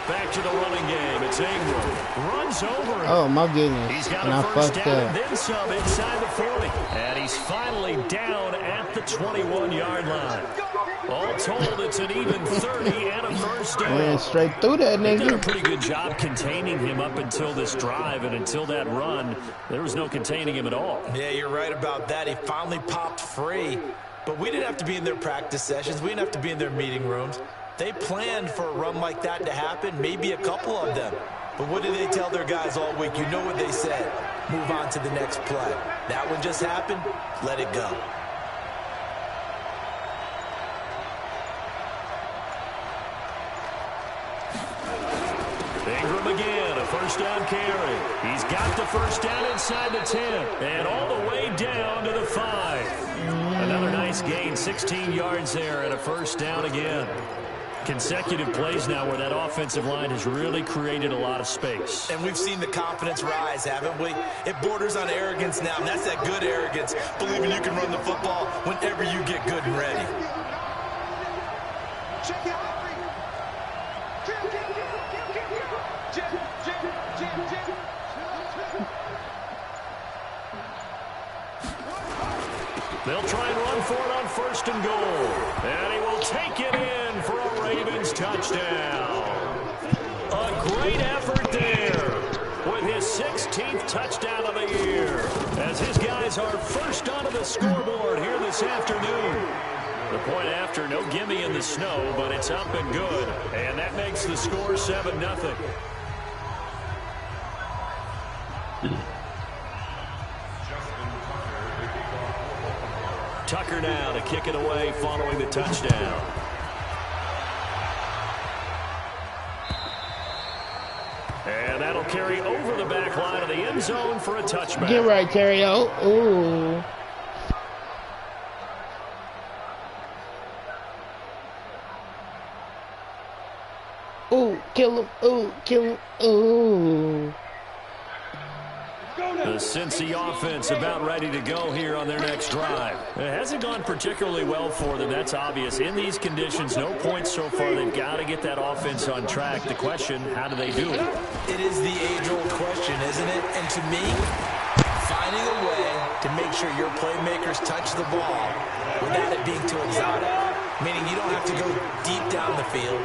Back to the running game. It's Ingram. Runs over him. Oh, my goodness. He's got And a I first fucked down up. and then some inside the 40. And he's finally down at the 21-yard line. All told, it's an even 30 and a first down. Went straight through that They did a nigga. pretty good job containing him up until this drive, and until that run, there was no containing him at all. Yeah, you're right about that. He finally popped free. But we didn't have to be in their practice sessions. We didn't have to be in their meeting rooms. They planned for a run like that to happen, maybe a couple of them. But what did they tell their guys all week? You know what they said. Move on to the next play. That one just happened. Let it go. Ingram again, a first down carry. He's got the first down inside the 10 and all the way down to the 5. Another nice gain, 16 yards there and a first down again. Consecutive plays now where that offensive line has really created a lot of space. And we've seen the confidence rise, haven't we? It borders on arrogance now, and that's that good arrogance, believing you can run the football whenever you get good and ready. They'll try and run for it on 1st and goal. And he will take it in for a Ravens touchdown. A great effort there with his 16th touchdown of the year as his guys are first onto the scoreboard here this afternoon. The point after, no gimme in the snow, but it's up and good. And that makes the score 7-0. Tucker now to kick it away following the touchdown. And that'll carry over the back line of the end zone for a touchback. Get right, Terrio. Ooh. Ooh, kill him. Ooh, kill him. Ooh. The Cincy offense about ready to go here on their next drive. It hasn't gone particularly well for them. That's obvious. In these conditions, no points so far. They've got to get that offense on track. The question, how do they do it? It is the age-old question, isn't it? And to me, finding a way to make sure your playmakers touch the ball without it being too exotic. Meaning you don't have to go deep down the field.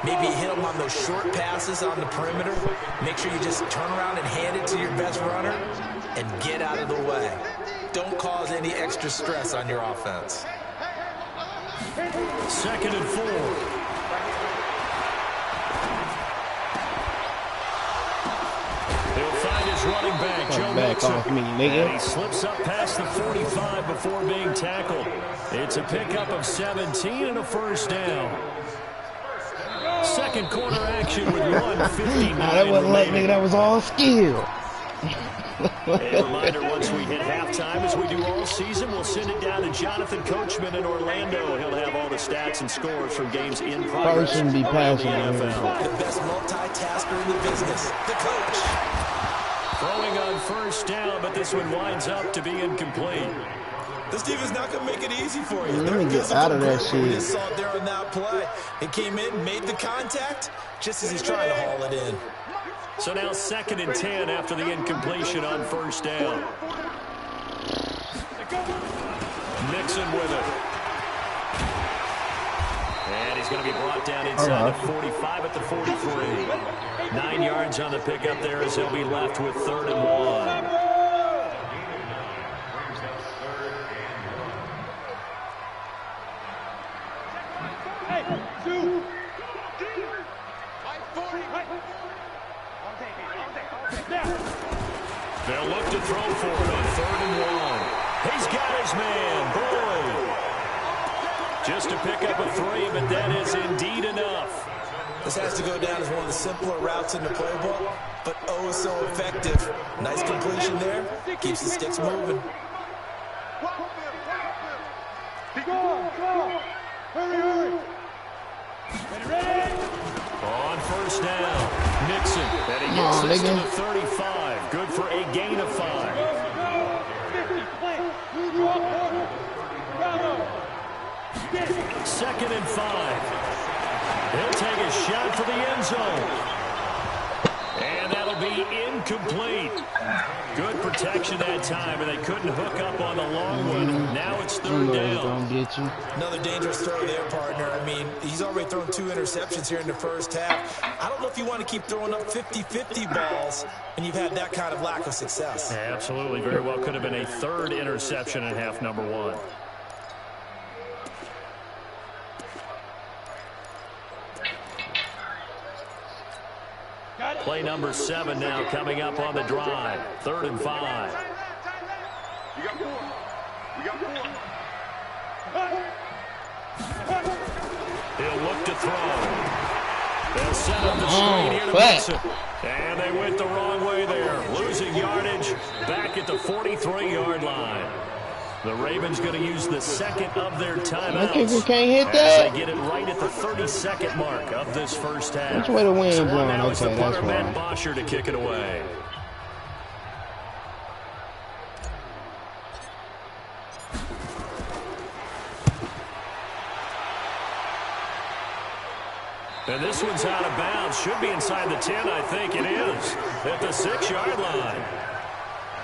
Maybe hit them on those short passes on the perimeter. Make sure you just turn around and hand it to your best runner and get out of the way. Don't cause any extra stress on your offense. 2nd and 4. He'll find his running back, Joe Mixon. And he slips up past the 45 before being tackled. It's a pickup of 17 and a first down. Second quarter action with 1:59 that wasn't luck, nigga. That was all skill. A reminder, once we hit halftime, as we do all season, we'll send it down to Jonathan Coachman in Orlando. He'll have all the stats and scores from games in progress Probably shouldn't be passing. The best multitasker in the business, the coach. Throwing on first down, but this one winds up to be incomplete. This team is not going to make it easy for you. Let me get out of that shit. We just saw it there on that play. It came in, made the contact, just as he's trying to haul it in. So now 2nd and 10 after the incompletion on first down. Mixon with it. And he's going to be brought down inside the 45 at the 43. 9 yards on the pickup there as he'll be left with 3rd and 1. They'll look to throw for it on 3rd and 1. He's got his man, Boyd. Just to pick up a 3, but that is indeed enough. This has to go down as one of the simpler routes in the playbook, but oh so effective. Nice completion there. Keeps the sticks moving. On first down, Mixon. And he gets this to the 35. Good for a gain of 5. Second and 5. He'll take a shot for the end zone. And that'll be incomplete. Good protection that time, and they couldn't hook up on the long one. Now it's 3rd down. Another dangerous throw there, partner. I mean, he's already thrown 2 interceptions here in the first half. I don't know if you want to keep throwing up 50-50 balls when you've had that kind of lack of success. Yeah, absolutely. Very well could have been a 3rd interception in half number 1. Play number 7 now coming up on the drive. 3rd and 5. You got 4. We got 4. He'll look to throw. They'll set up the screen here to Mixon. And they went the wrong way there. Losing yardage back at the 43-yard line. The Ravens going to use the 2nd of their timeouts. Can't hit that. As they get it right at the 32nd mark of this first half. Which way the wind blowing? Now it's the Okay, punter, that's Matt why. Bosher, to kick it away. And this one's out of bounds. Should be inside the 10, I think it is. At the 6-yard line.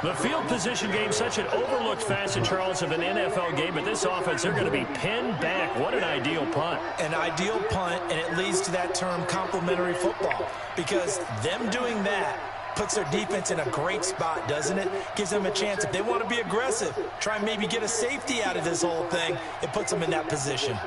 The field position game, such an overlooked facet, Charles, of an NFL game, but this offense, they're going to be pinned back. What an ideal punt. An ideal punt, and it leads to that term complementary football, because them doing that puts their defense in a great spot, doesn't it? Gives them a chance. If they want to be aggressive, try and maybe get a safety out of this whole thing, it puts them in that position.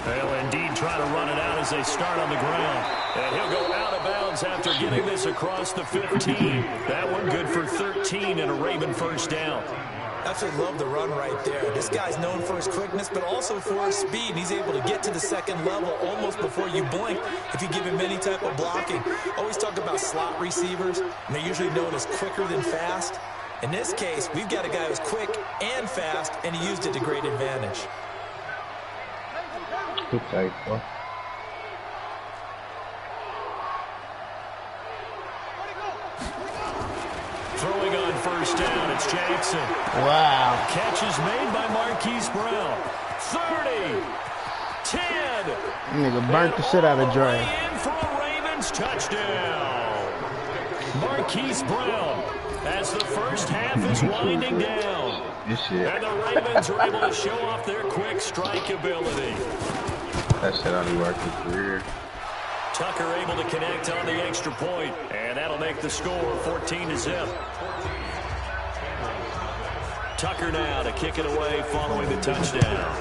They'll indeed try to run it out as they start on the ground. And he'll go out of bounds after getting this across the 15. That one good for 13 and a Raven first down. Absolutely love the run right there. This guy's known for his quickness, but also for his speed. He's able to get to the second level almost before you blink if you give him any type of blocking. Always talk about slot receivers, and they're usually known as quicker than fast. In this case, we've got a guy who's quick and fast, and he used it to great advantage. Good tight, bro. Throwing on first down, it's Jackson. Wow. Catch is made by Marquise Brown. 30, 10. Nigga burnt the shit out of Dre. In for a Ravens touchdown. Marquise Brown as the first half is winding down. And the Ravens are able to show off their quick strike ability. That shit only worked his career. Tucker able to connect on the extra point, and that'll make the score 14-0. Tucker now to kick it away following the touchdown.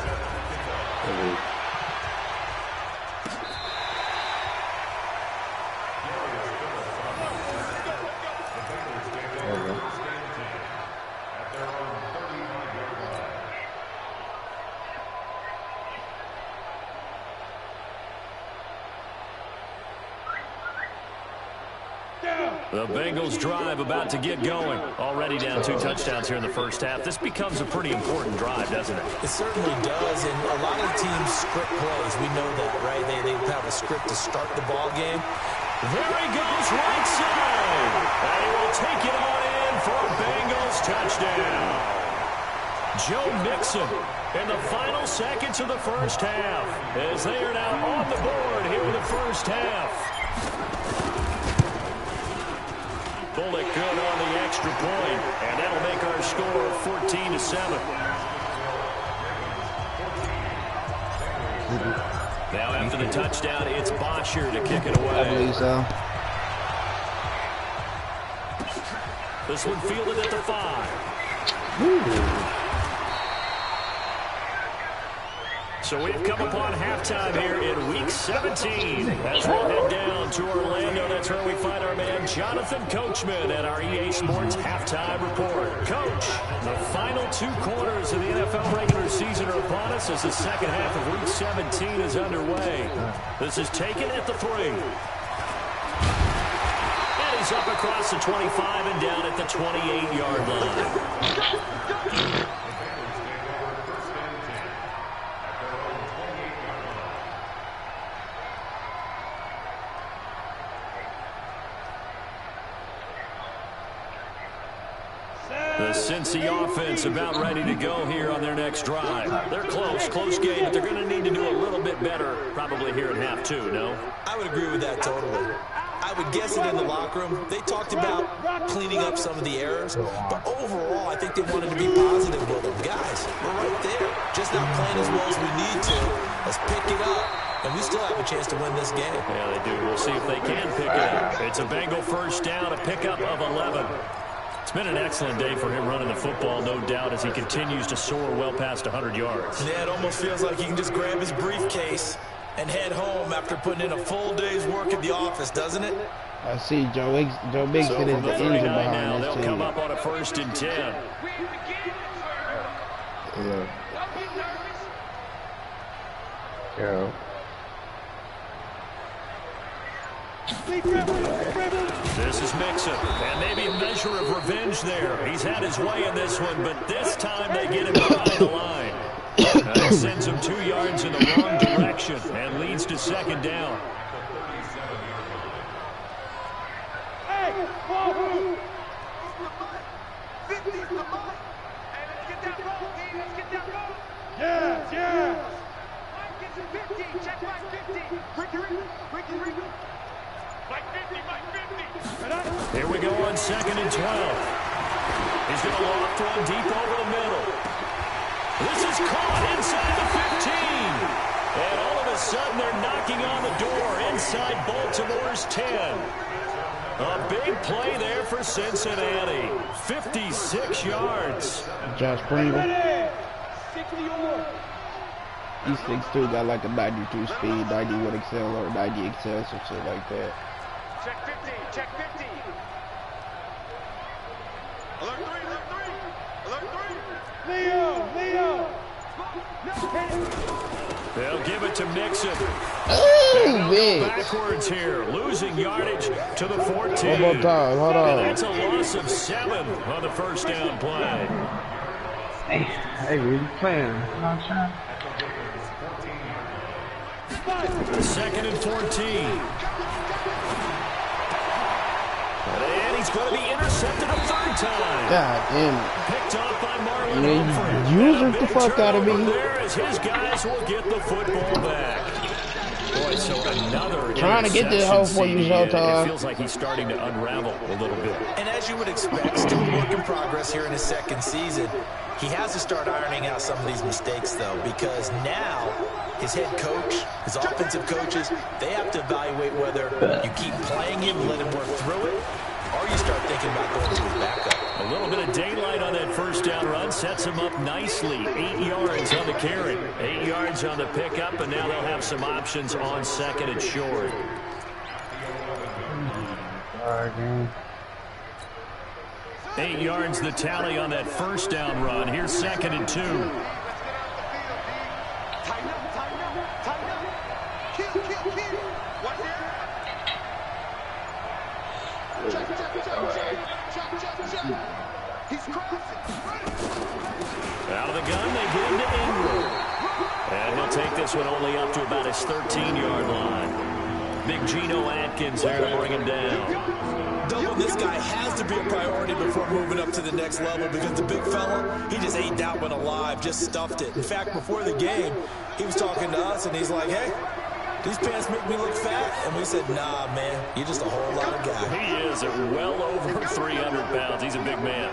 The Bengals drive about to get going. Already down 2 touchdowns here in the first half. This becomes a pretty important drive, doesn't it? It certainly does, and a lot of teams script plays. We know that, right? They have a script to start the ball game. There he goes, right side. And he will take it on in for a Bengals touchdown. Joe Mixon in the final seconds of the first half as they are now on the board here in the first half. Bullock good on the extra point, and that'll make our score 14-7. Now after the touchdown, it's Bosher to kick it away. I believe so. This one fielded at the 5. Ooh. So we've come upon halftime here in Week 17. As we'll head down to Orlando, that's where we find our man Jonathan Coachman at our EA Sports Halftime Report. Coach, the final 2 quarters of the NFL regular season are upon us as the second half of Week 17 is underway. This is taken at the 3. And he's up across the 25 and down at the 28-yard line. The Cincy offense about ready to go here on their next drive. They're close game, but they're going to need to do a little bit better probably here in half 2, no? I would agree with that totally. I would guess it in the locker room. They talked about cleaning up some of the errors, but overall, I think they wanted to be positive with them. Guys, we're right there. Just not playing as well as we need to. Let's pick it up, and we still have a chance to win this game. Yeah, they do. We'll see if they can pick it up. It's a Bengal first down, a pickup of 11. It's been an excellent day for him running the football, no doubt, as he continues to soar well past 100 yards. Yeah, it almost feels like he can just grab his briefcase and head home after putting in a full day's work at the office, doesn't it? I see Joe Biggs so getting the engine behind now, this they'll team. come up on a 1st and 10. Yeah. Yeah. This is Mixon, and maybe a measure of revenge there. He's had his way in this one, but this time they get him behind the line. That sends him 2 yards in the wrong direction and leads to 2nd down. Hey, ball. Yes. Mike gets a 50. Check Mike 50. Ricky. Here we go on 2nd and 12. He's going to loft one deep over the middle. This is caught inside the 15. And all of a sudden they're knocking on the door inside Baltimore's 10. A big play there for Cincinnati. 56 yards. Josh Pringle. He's 6'2", got like a 92 speed, 90 would excel or 90 excel, some shit like that. Check 50. Alert 3. Leo. They'll give it to Mixon. Oh, big. Backwards here, losing yardage to the 14. One more time, hold on. And that's a loss of 7 on the first down play. Hey, really playing. Second and 14. And he's going to be intercepted a third time. God damn it. Picked off by Marlon Humphrey. Use the fuck out of me. There as his guys will get the football back. Boy, so another trying to get this hole for you, Showtime. It feels like he's starting to unravel a little bit. And as you would expect, still a work in progress here in his second season. He has to start ironing out some of these mistakes, though, because now his head coach, his offensive coaches, they have to evaluate whether you keep playing him, let him work through it, or you start thinking about going to his backup. A little bit of daylight on that first down run sets him up nicely. 8 yards on the carry, 8 yards on the pickup, and now they'll have some options on second and short. 8 yards the tally on that first down run. Here's second and 2. Tighten up. Kill. Watch there. Check. He's crossing. Out of the gun, they get him to Ingram. And he'll take this one only up to about his 13-yard line. Big Geno Atkins there to bring him down. Doubling this guy has to be a priority before moving up to the next level, because the big fella, he just ate that one alive, just stuffed it. In fact, before the game, he was talking to us, and he's like, hey, these pants make me look fat. And we said, nah, man, you're just a whole lot of guy. He is at well over 300 pounds. He's a big man.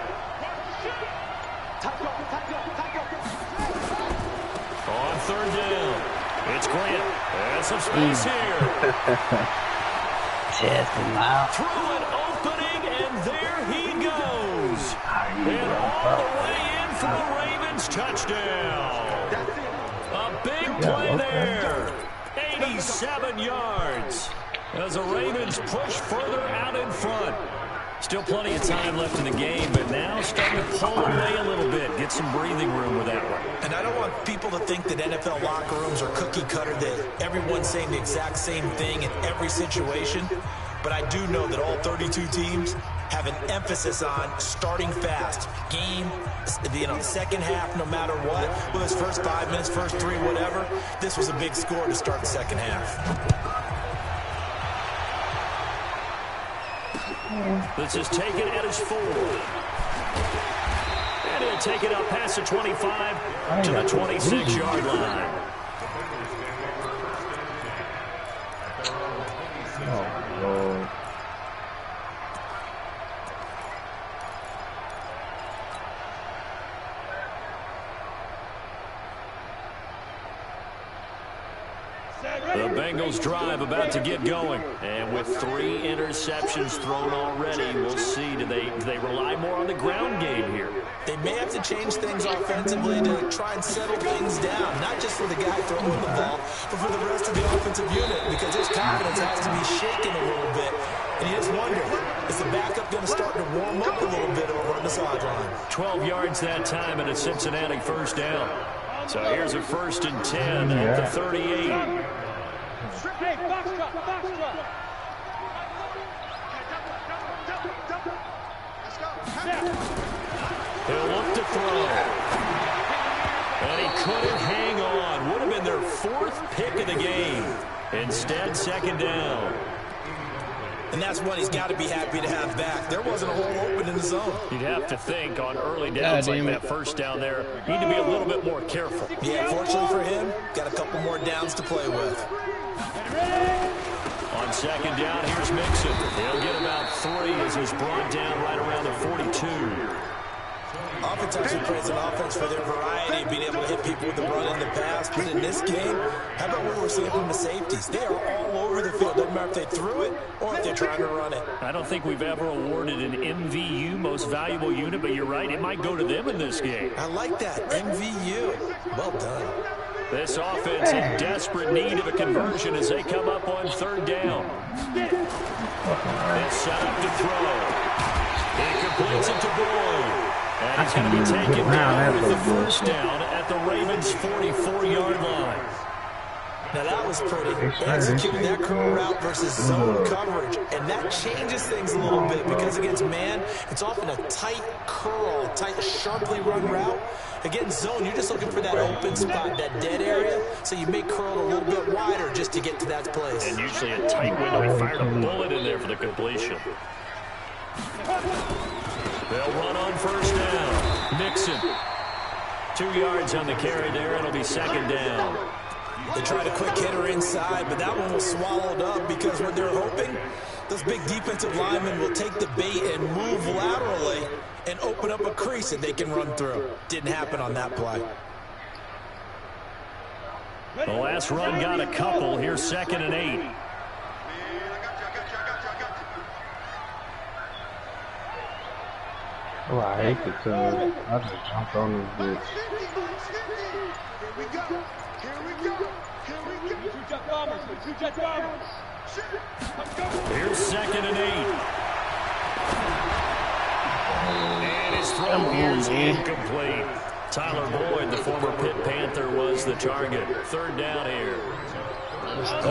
On third down, it's Grant. And some space here. Test him out. Through an opening, and there he goes. And all the way in for the Ravens touchdown. A big play there. 87 yards as the Ravens push further out in front. Still plenty of time left in the game, but now starting to pull away a little bit. Get some breathing room with that one. And I don't want people to think that NFL locker rooms are cookie cutter, that everyone's saying the exact same thing in every situation. But I do know that all 32 teams have an emphasis on starting fast. Game, second half, no matter what. Whether it's first 5 minutes, first 3, whatever. This was a big score to start the second half. This is taken at his 4. And he'll take it up past the 25 to the 26-yard line. Oh, Lord. The Bengals drive about to get going. And with 3 interceptions thrown already, we'll see. Do they rely more on the ground game here? They may have to change things offensively to try and settle things down. Not just for the guy throwing the ball, but for the rest of the offensive unit, because his confidence has to be shaken a little bit. And you just wonder, is the backup going to start to warm up a little bit over on the sideline? 12 yards that time and a Cincinnati first down. So here's a 1st and 10 at the 38. Hey, box drop. He'll look to throw. And he couldn't hang on. Would have been their 4th pick of the game. Instead, second down. And that's what he's got to be happy to have back. There wasn't a hole open in the zone. You'd have to think on early downs like that first down there, you need to be a little bit more careful. Yeah, fortunately for him, got a couple more downs to play with. On second down, here's Mixon. He'll get about 3 as he's brought down right around the 42. Oftentimes we praise an offense for their variety, being able to hit people with the run in the pass. But in this game, how about what we're seeing from the safeties? They are all over the field. Doesn't matter if they threw it or if they're trying to run it. I don't think we've ever awarded an MVU, most valuable unit, but you're right, it might go to them in this game. I like that, MVU. Well done. This offense in desperate need of a conversion as they come up on third down. It's set up to throw. He completes it to Boyd. And he's going to be taken down with the first down at the Ravens' 44-yard line. Now that was pretty. Executing that curl route versus zone coverage. And that changes things a little bit because against man, it's often a tight curl, tight, sharply run route. Against zone, you're just looking for that open spot, that dead area. So you may curl a little bit wider just to get to that place. And usually a tight window. He fired a bullet in there for the completion. They'll run on first down. Mixon. 2 yards on the carry there. It'll be second down. They tried a quick hitter inside, but that one was swallowed up because what they're hoping, those big defensive linemen will take the bait and move laterally and open up a crease that they can run through. Didn't happen on that play. The last run got a couple. Here's 2nd and 8. Oh, I hate the tug. I just jumped on this bitch. Here we go. Here we go. Here we go. Two jet bombers. Two jet bombers. Let's go. Here's 2nd and 8. And his throw here is incomplete. Tyler Boyd, the former Pitt Panther, was the target. 3rd down here.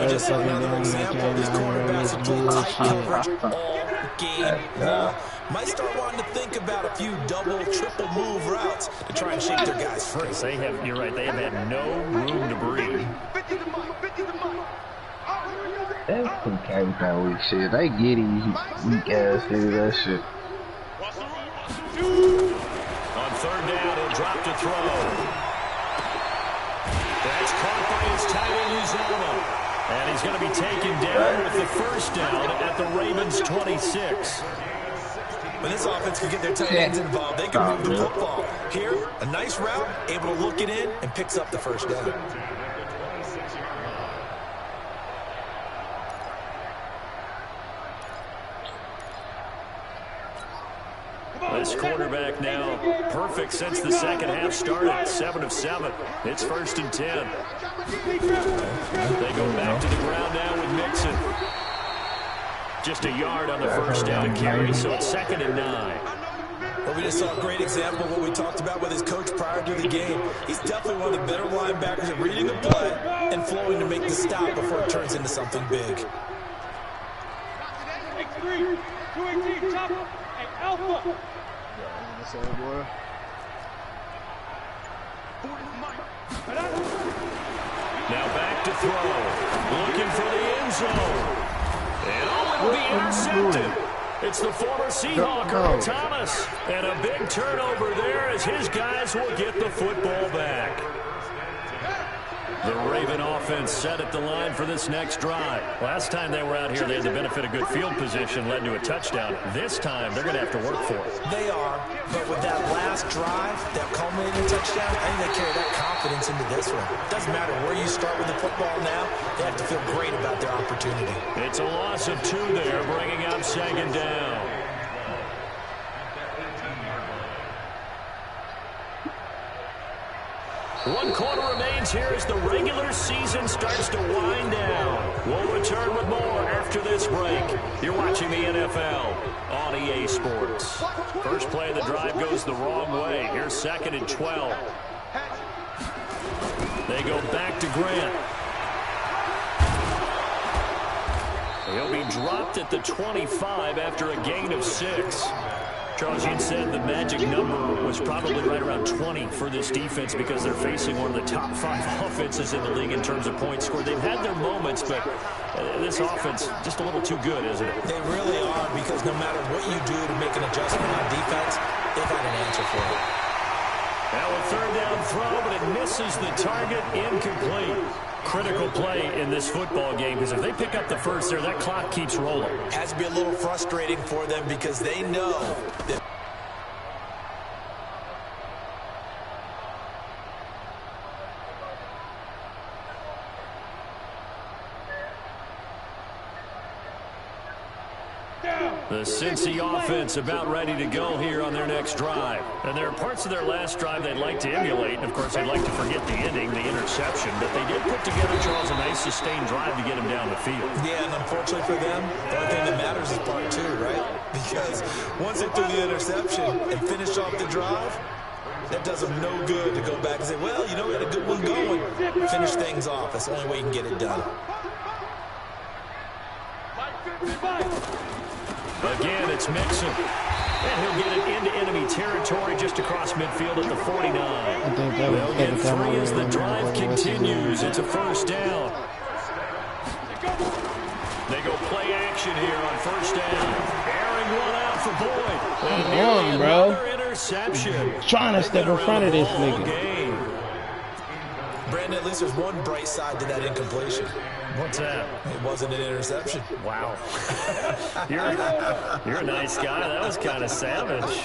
Just another example of these cornerbacks who play tight coverage all game long. Might start wanting to think about a few double, triple move routes to try and shake their guys free. They have, you're right, they have had no room to breathe. That's some capital weak shit. They get these weak ass niggas that shit. On 3rd down, he'll drop to throw. That's caught by his tight end, Uzomah. And he's going to be taken down with the first down at the Ravens' 26. When this offense can get their tight ends involved, they can move the football. Here, a nice route, able to look it in, and picks up the first down. This quarterback now perfect since the second half started. 7 of 7. It's 1st and 10. They go back to the ground now with Mixon. Just a yard on the first down carry, so it's 2nd and 9. Well, we just saw a great example of what we talked about with his coach prior to the game. He's definitely one of the better linebackers at reading the play and flowing to make the stop before it turns into something big. X3, 218, chop, and alpha. Now back to throw. Looking for the end zone. And it'll be intercepted. It's the former Seahawk, Earl Thomas. And a big turnover there as his guys will get the football back. The Raven offense set at the line for this next drive. Last time they were out here, they had the benefit of good field position, led to a touchdown. This time, they're going to have to work for it. They are, but with that last drive, that culminating touchdown, I think they carry that confidence into this one. It doesn't matter where you start with the football now, they have to feel great about their opportunity. It's a loss of 2 there, bringing up 2nd down. One quarter remains here as the regular season starts to wind down. We'll return with more after this break. You're watching the NFL on EA Sports. First play of the drive goes the wrong way. Here's 2nd and 12. They go back to Grant. He'll be dropped at the 25 after a gain of 6. Charles, you said the magic number was probably right around 20 for this defense because they're facing one of the top 5 offenses in the league in terms of points scored. They've had their moments, but this offense just a little too good, isn't it? They really are, because no matter what you do to make an adjustment on defense, they've got an answer for it. Now a 3rd down throw, but it misses the target, incomplete. Critical play in this football game, because if they pick up the first there, that clock keeps rolling. Has to be a little frustrating for them because they know that. Down. The Cincy offense about ready to go here on their next drive. And there are parts of their last drive they'd like to emulate. And, of course, they'd like to forget the ending, the interception. But they did put together, Charles, a nice sustained drive to get him down the field. Yeah, and unfortunately for them, the only thing that matters is part two, right? Because once they threw the interception and finished off the drive, that does them no good to go back and say, well, you know, we had a good one going. Finish things off. That's the only way you can get it done. Again, it's Mixon. And he'll get it into enemy territory just across midfield at the 49. They'll get 3 as the drive continues. It's a first down. They go play action here on first down. Airing one out for Boyd. Come on, bro. Another interception. Trying to step in front of this nigga. Brandon, at least there's one bright side to that incompletion. What's that? It wasn't an interception. Wow. You're a nice guy. That was kind of savage.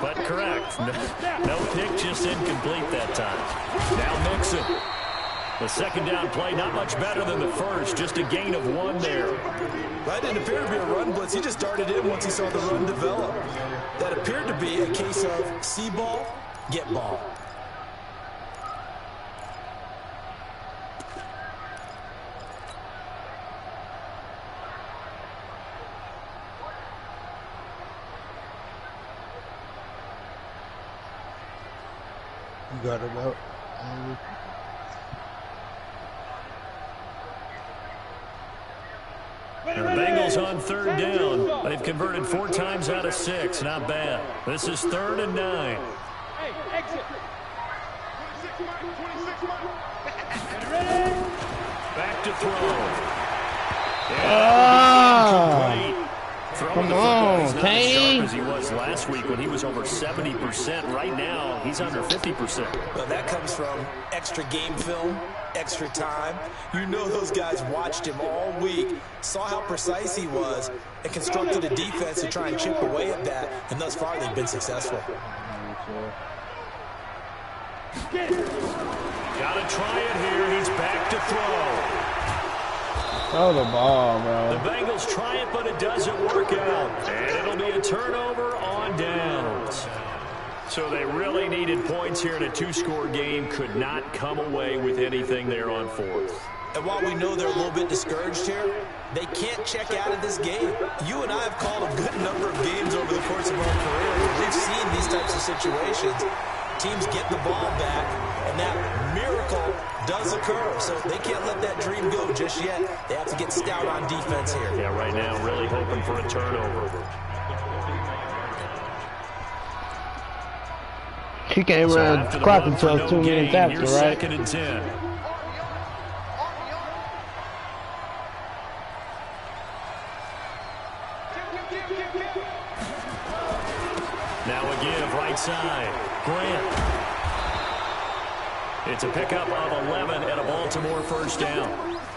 But correct. No pick, just incomplete that time. Now Mixon. The second down play, not much better than the first. Just a gain of 1 there. That didn't appear to be a run blitz. He just darted in once he saw the run develop. That appeared to be a case of see ball, get ball. You got it out. The Bengals on third down. They've converted 4 times out of 6. Not bad. This is 3rd and 9. Hey, exit. Back to throw. Come on, Kane. As he was last week when he was over 70%. Right now, he's under 50%. Well, that comes from extra game film, extra time. You know those guys watched him all week, saw how precise he was, and constructed a defense to try and chip away at that, and thus far they've been successful. Gotta try it here. He's back to throw. Throw the ball, bro. The Bengals try it, but it doesn't work out. And it'll be a turnover on downs. So they really needed points here in a 2-score game. Could not come away with anything there on 4th. And while we know they're a little bit discouraged here, they can't check out of this game. You and I have called a good number of games over the course of our career where we've seen these types of situations. Teams get the ball back, and that miracle does occur. So they can't let that dream go just yet. They have to get stout on defense here. Yeah, right now really hoping for a turnover. He came around the clock until 2 minutes after, right? 2nd and 10. Now a give right side. Grant. It's a pickup of 11 and a Baltimore first down.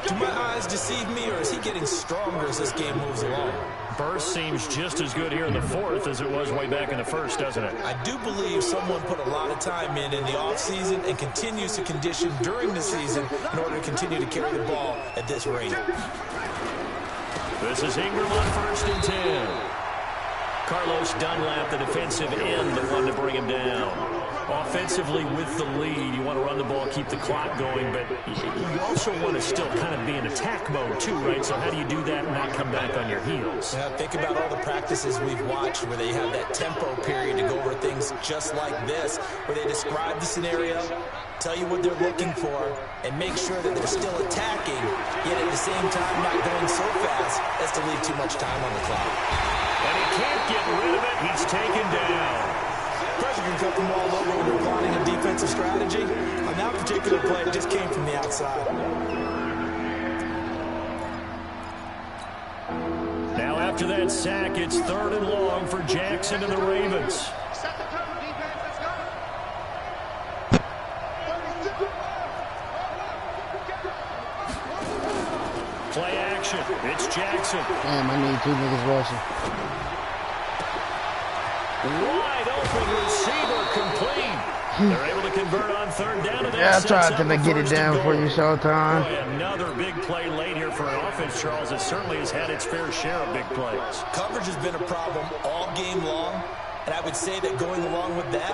Do my eyes deceive me, or is he getting stronger as this game moves along? Burst seems just as good here in the 4th as it was way back in the 1st, doesn't it? I do believe someone put a lot of time in the offseason and continues to condition during the season in order to continue to carry the ball at this rate. This is Ingram on 1st and 10. Carlos Dunlap, the defensive end, the one to bring him down. Offensively with the lead, you want to run the ball, keep the clock going, but you also want to still kind of be in attack mode too, right? So how do you do that and not come back on your heels? Yeah, think about all the practices we've watched where they have that tempo period to go over things just like this, where they describe the scenario, tell you what they're looking for, and make sure that they're still attacking, yet at the same time not going so fast as to leave too much time on the clock. And he can't get rid of it. He's taken down. Pressure can come from all over when you're plotting a defensive strategy. On that particular play, it just came from the outside. Now after that sack, it's 3rd and long for Jackson and the Ravens. Set the tone, defense. Let's go. Play action. It's Jackson. Damn, I need 2 niggas rushing. Wide open receiver complete. They're able to convert on third down. And Yeah, I tried to get it down for you, Showtime. Boy, another big play late here for an offense, Charles. It certainly has had its fair share of big plays. Coverage has been a problem all game long, and I would say that going along with that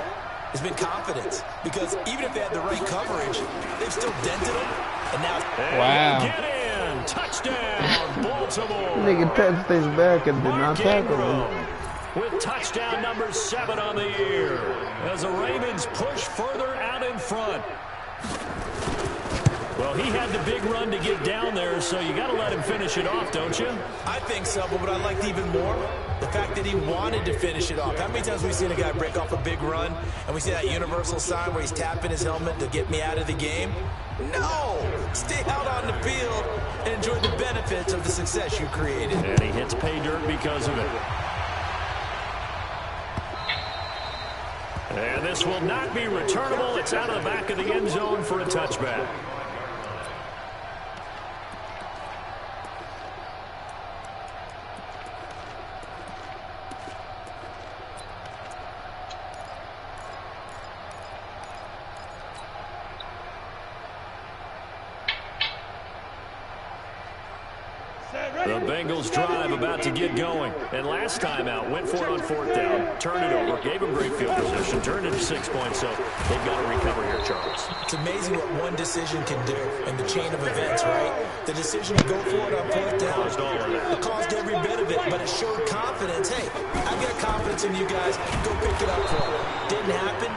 has been confidence. Because even if they had the right coverage, they've still dented them. And now, wow. Get in. Touchdown, Baltimore. Nigga touched his back and did not tackle him. With touchdown number 7 on the year, as the Ravens push further out in front. Well, he had the big run to get down there, so you got to let him finish it off, don't you? I think so, but what I liked even more, the fact that he wanted to finish it off. How many times have we seen a guy break off a big run, and we see that universal sign where he's tapping his helmet to get me out of the game? No! Stay out on the field and enjoy the benefits of the success you created. And he hits pay dirt because of it. And this will not be returnable. It's out of the back of the end zone for a touchback. The Bengals drive about to get going. And last time out, went for it on fourth down, turned it over, gave them great field position, turned it to 6 points, so they've got to recover here, Charles. It's amazing what one decision can do in the chain of events, right? The decision to go for it on fourth down, it caused every bit of it, but it showed confidence. Hey, I've got confidence in you guys. Go pick it up for it. Didn't happen.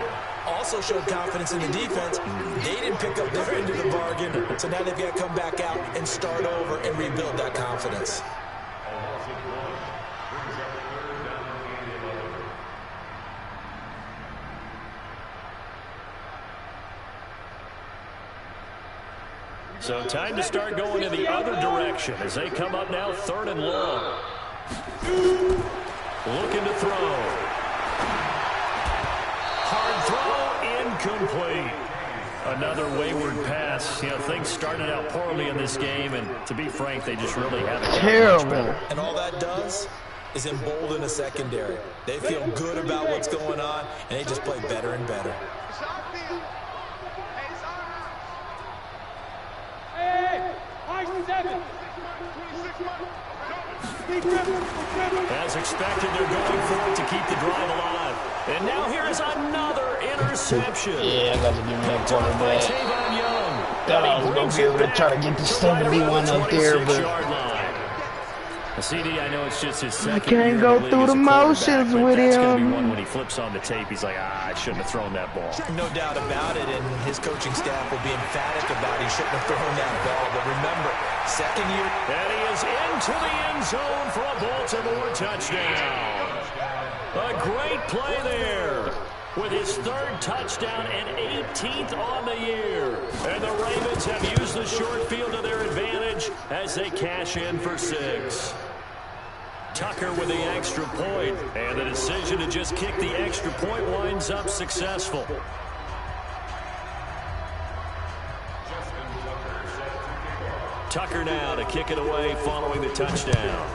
Also showed confidence in the defense. They didn't pick up their end of the bargain, so now they've got to come back out and start over and rebuild that confidence. So time to start going in the other direction as they come up now, 3rd and long. Looking to throw. Hard throw, incomplete. Another wayward pass. You know, things started out poorly in this game, and to be frank, they just really haven't. Terrible. And all that does is embolden a secondary. They feel good about what's going on, and they just play better and better. As expected, they're going for it to keep the drive alive. And now here is another interception. Yeah, I got to give me that quarterback. Thought I was going to be able to try to get the 71 up there, but The CD, I know it's just his second I can't year go in the through league the as a quarterback, motions but with that's gonna be him. one when he flips on the tape, he's like, I shouldn't have thrown that ball. No doubt about it, and his coaching staff will be emphatic about he shouldn't have thrown that ball. But remember, second year. And he is into the end zone for a Baltimore touchdown. A great play there with his 3rd touchdown and 18th on the year. And the Ravens have used the short field to their advantage as they cash in for 6. Tucker with the extra point, and the decision to just kick the extra point winds up successful. Tucker now to kick it away following the touchdown.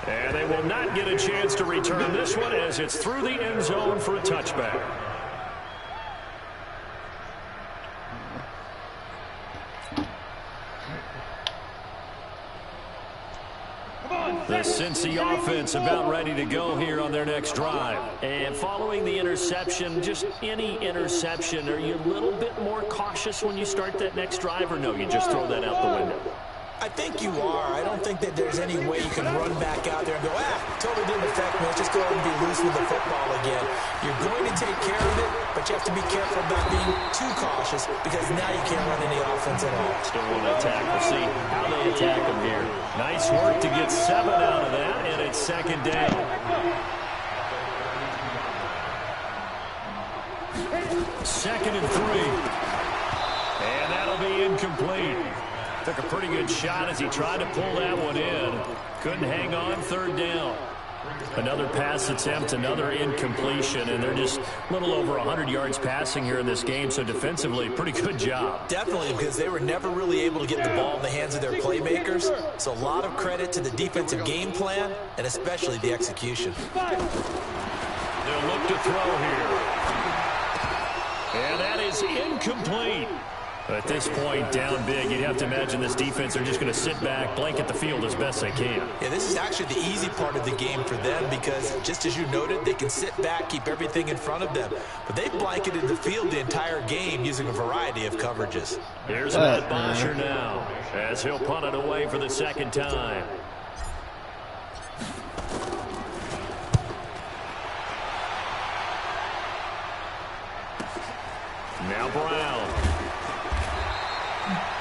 And they will not get a chance to return this one as it's through the end zone for a touchback. The Cincy offense about ready to go here on their next drive. And following the interception, just any interception, are you a little bit more cautious when you start that next drive, or no, you just throw that out the window? I think you are. I don't think that there's any way you can run back out there and go, totally didn't affect me. Let's just go out and be loose with the football again. You're going to take care of it, but you have to be careful about being too cautious because now you can't run any offense at all. Still want to attack. We'll see how they attack them here. Nice work to get 7 out of that, and it's 2nd down. 2nd and 3. And that'll be incomplete. Took a pretty good shot as he tried to pull that one in. Couldn't hang on 3rd down. Another pass attempt, another incompletion, and they're just a little over 100 yards passing here in this game, so defensively, pretty good job. Definitely, because they were never really able to get the ball in the hands of their playmakers, so a lot of credit to the defensive game plan, and especially the execution. They'll look to throw here. And that is incomplete. At this point, down big, you'd have to imagine this defense are just going to sit back, blanket the field as best they can. Yeah, this is actually the easy part of the game for them because, just as you noted, they can sit back, keep everything in front of them. But they've blanketed the field the entire game using a variety of coverages. Here's Matt Bosher now as he'll punt it away for the second time. Now Brown.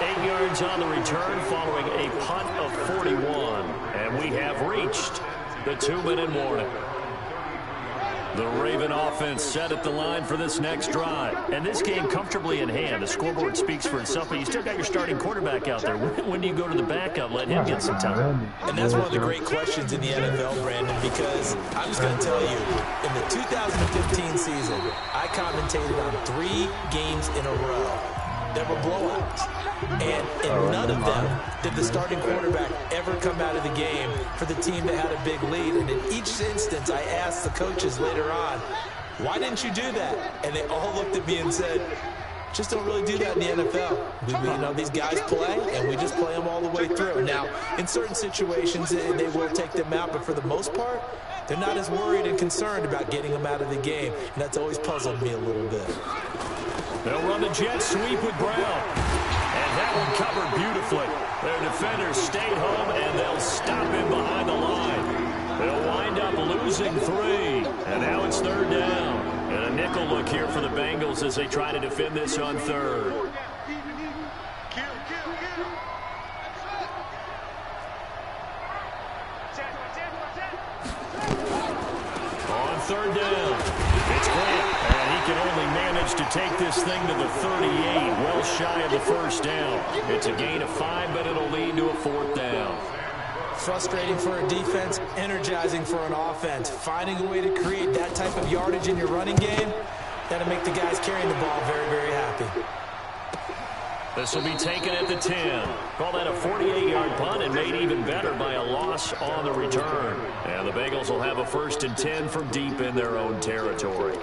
8 yards on the return following a punt of 41. And we have reached the 2-minute warning. The Raven offense set at the line for this next drive. And this game comfortably in hand. The scoreboard speaks for itself, but you still got your starting quarterback out there. When do you go to the backup, let him get some time? And that's one of the great questions in the NFL, Brandon, because I'm just going to tell you, in the 2015 season, I commentated on 3 games in a row. There were blowouts. And in none of them did the starting quarterback ever come out of the game for the team that had a big lead. And in each instance, I asked the coaches later on, why didn't you do that? And they all looked at me and said, just don't really do that in the NFL. You know, these guys play, and we just play them all the way through. Now, in certain situations, they will take them out, but for the most part, they're not as worried and concerned about getting them out of the game. And that's always puzzled me a little bit. They'll run the jet sweep with Brown. And that one covered beautifully. Their defenders stayed home, and they'll stop him behind the line. They'll wind up losing 3. And now it's 3rd down. And a nickel look here for the Bengals as they try to defend this on 3rd. On 3rd down, it's Grant. He can only manage to take this thing to the 38, well shy of the 1st down. It's a gain of 5, but it'll lead to a 4th down. Frustrating for a defense, energizing for an offense. Finding a way to create that type of yardage in your running game, that'll make the guys carrying the ball very, very happy. This will be taken at the 10. Call that a 48-yard punt and made even better by a loss on the return. And the Bengals will have a 1st and 10 from deep in their own territory.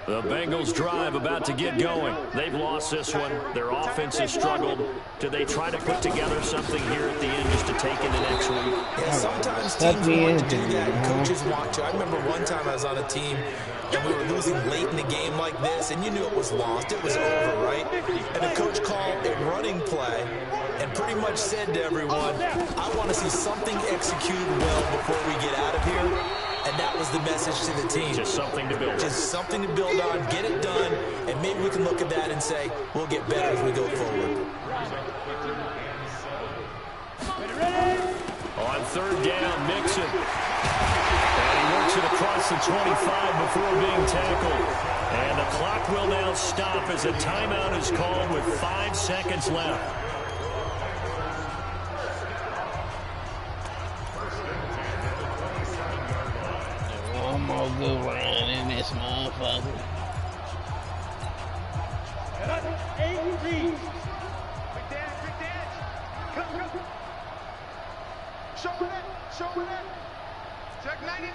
The Bengals drive about to get going. They've lost this one. Their offense has struggled. Do they try to put together something here at the end just to take into next week? Yeah, sometimes teams want to do that and coaches want to. I remember one time I was on a team and we were losing late in the game like this, and you knew it was lost. It was over, right? And the coach called a running play and pretty much said to everyone, I want to see something executed well before we get out of here. And that was the message to the team. Just something to build on. Just something to build on, get it done, and maybe we can look at that and say, we'll get better as we go forward. On 3rd down, Mixon. And he works it across the 25 before being tackled. And the clock will now stop as a timeout is called with 5 seconds left. One more good run in this motherfucker. 8 reads. Quick dance. Come. Show it. Check 99.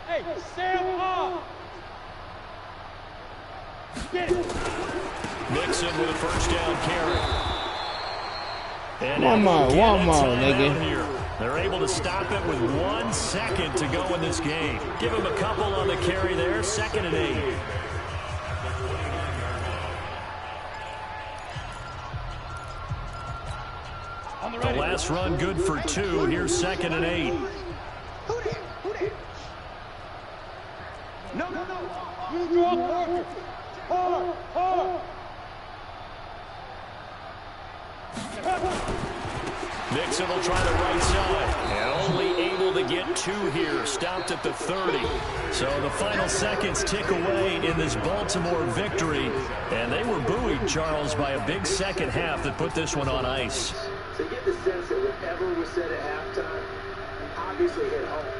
Hey, Sam off. Get it. Mixon with a 1st down carry. And one more, nigga. Here. They're able to stop it with 1 second to go in this game. Give him a couple on the carry there. 2nd and 8. The last run good for 2. Here's 2nd and 8. Who did? No. You draw Parker. Hard. Mixon will try the right side. And only able to get 2 here. Stopped at the 30. So the final seconds tick away in this Baltimore victory. And they were buoyed, Charles, by a big second half that put this one on ice. So you get the sense that whatever was said at halftime obviously hit home.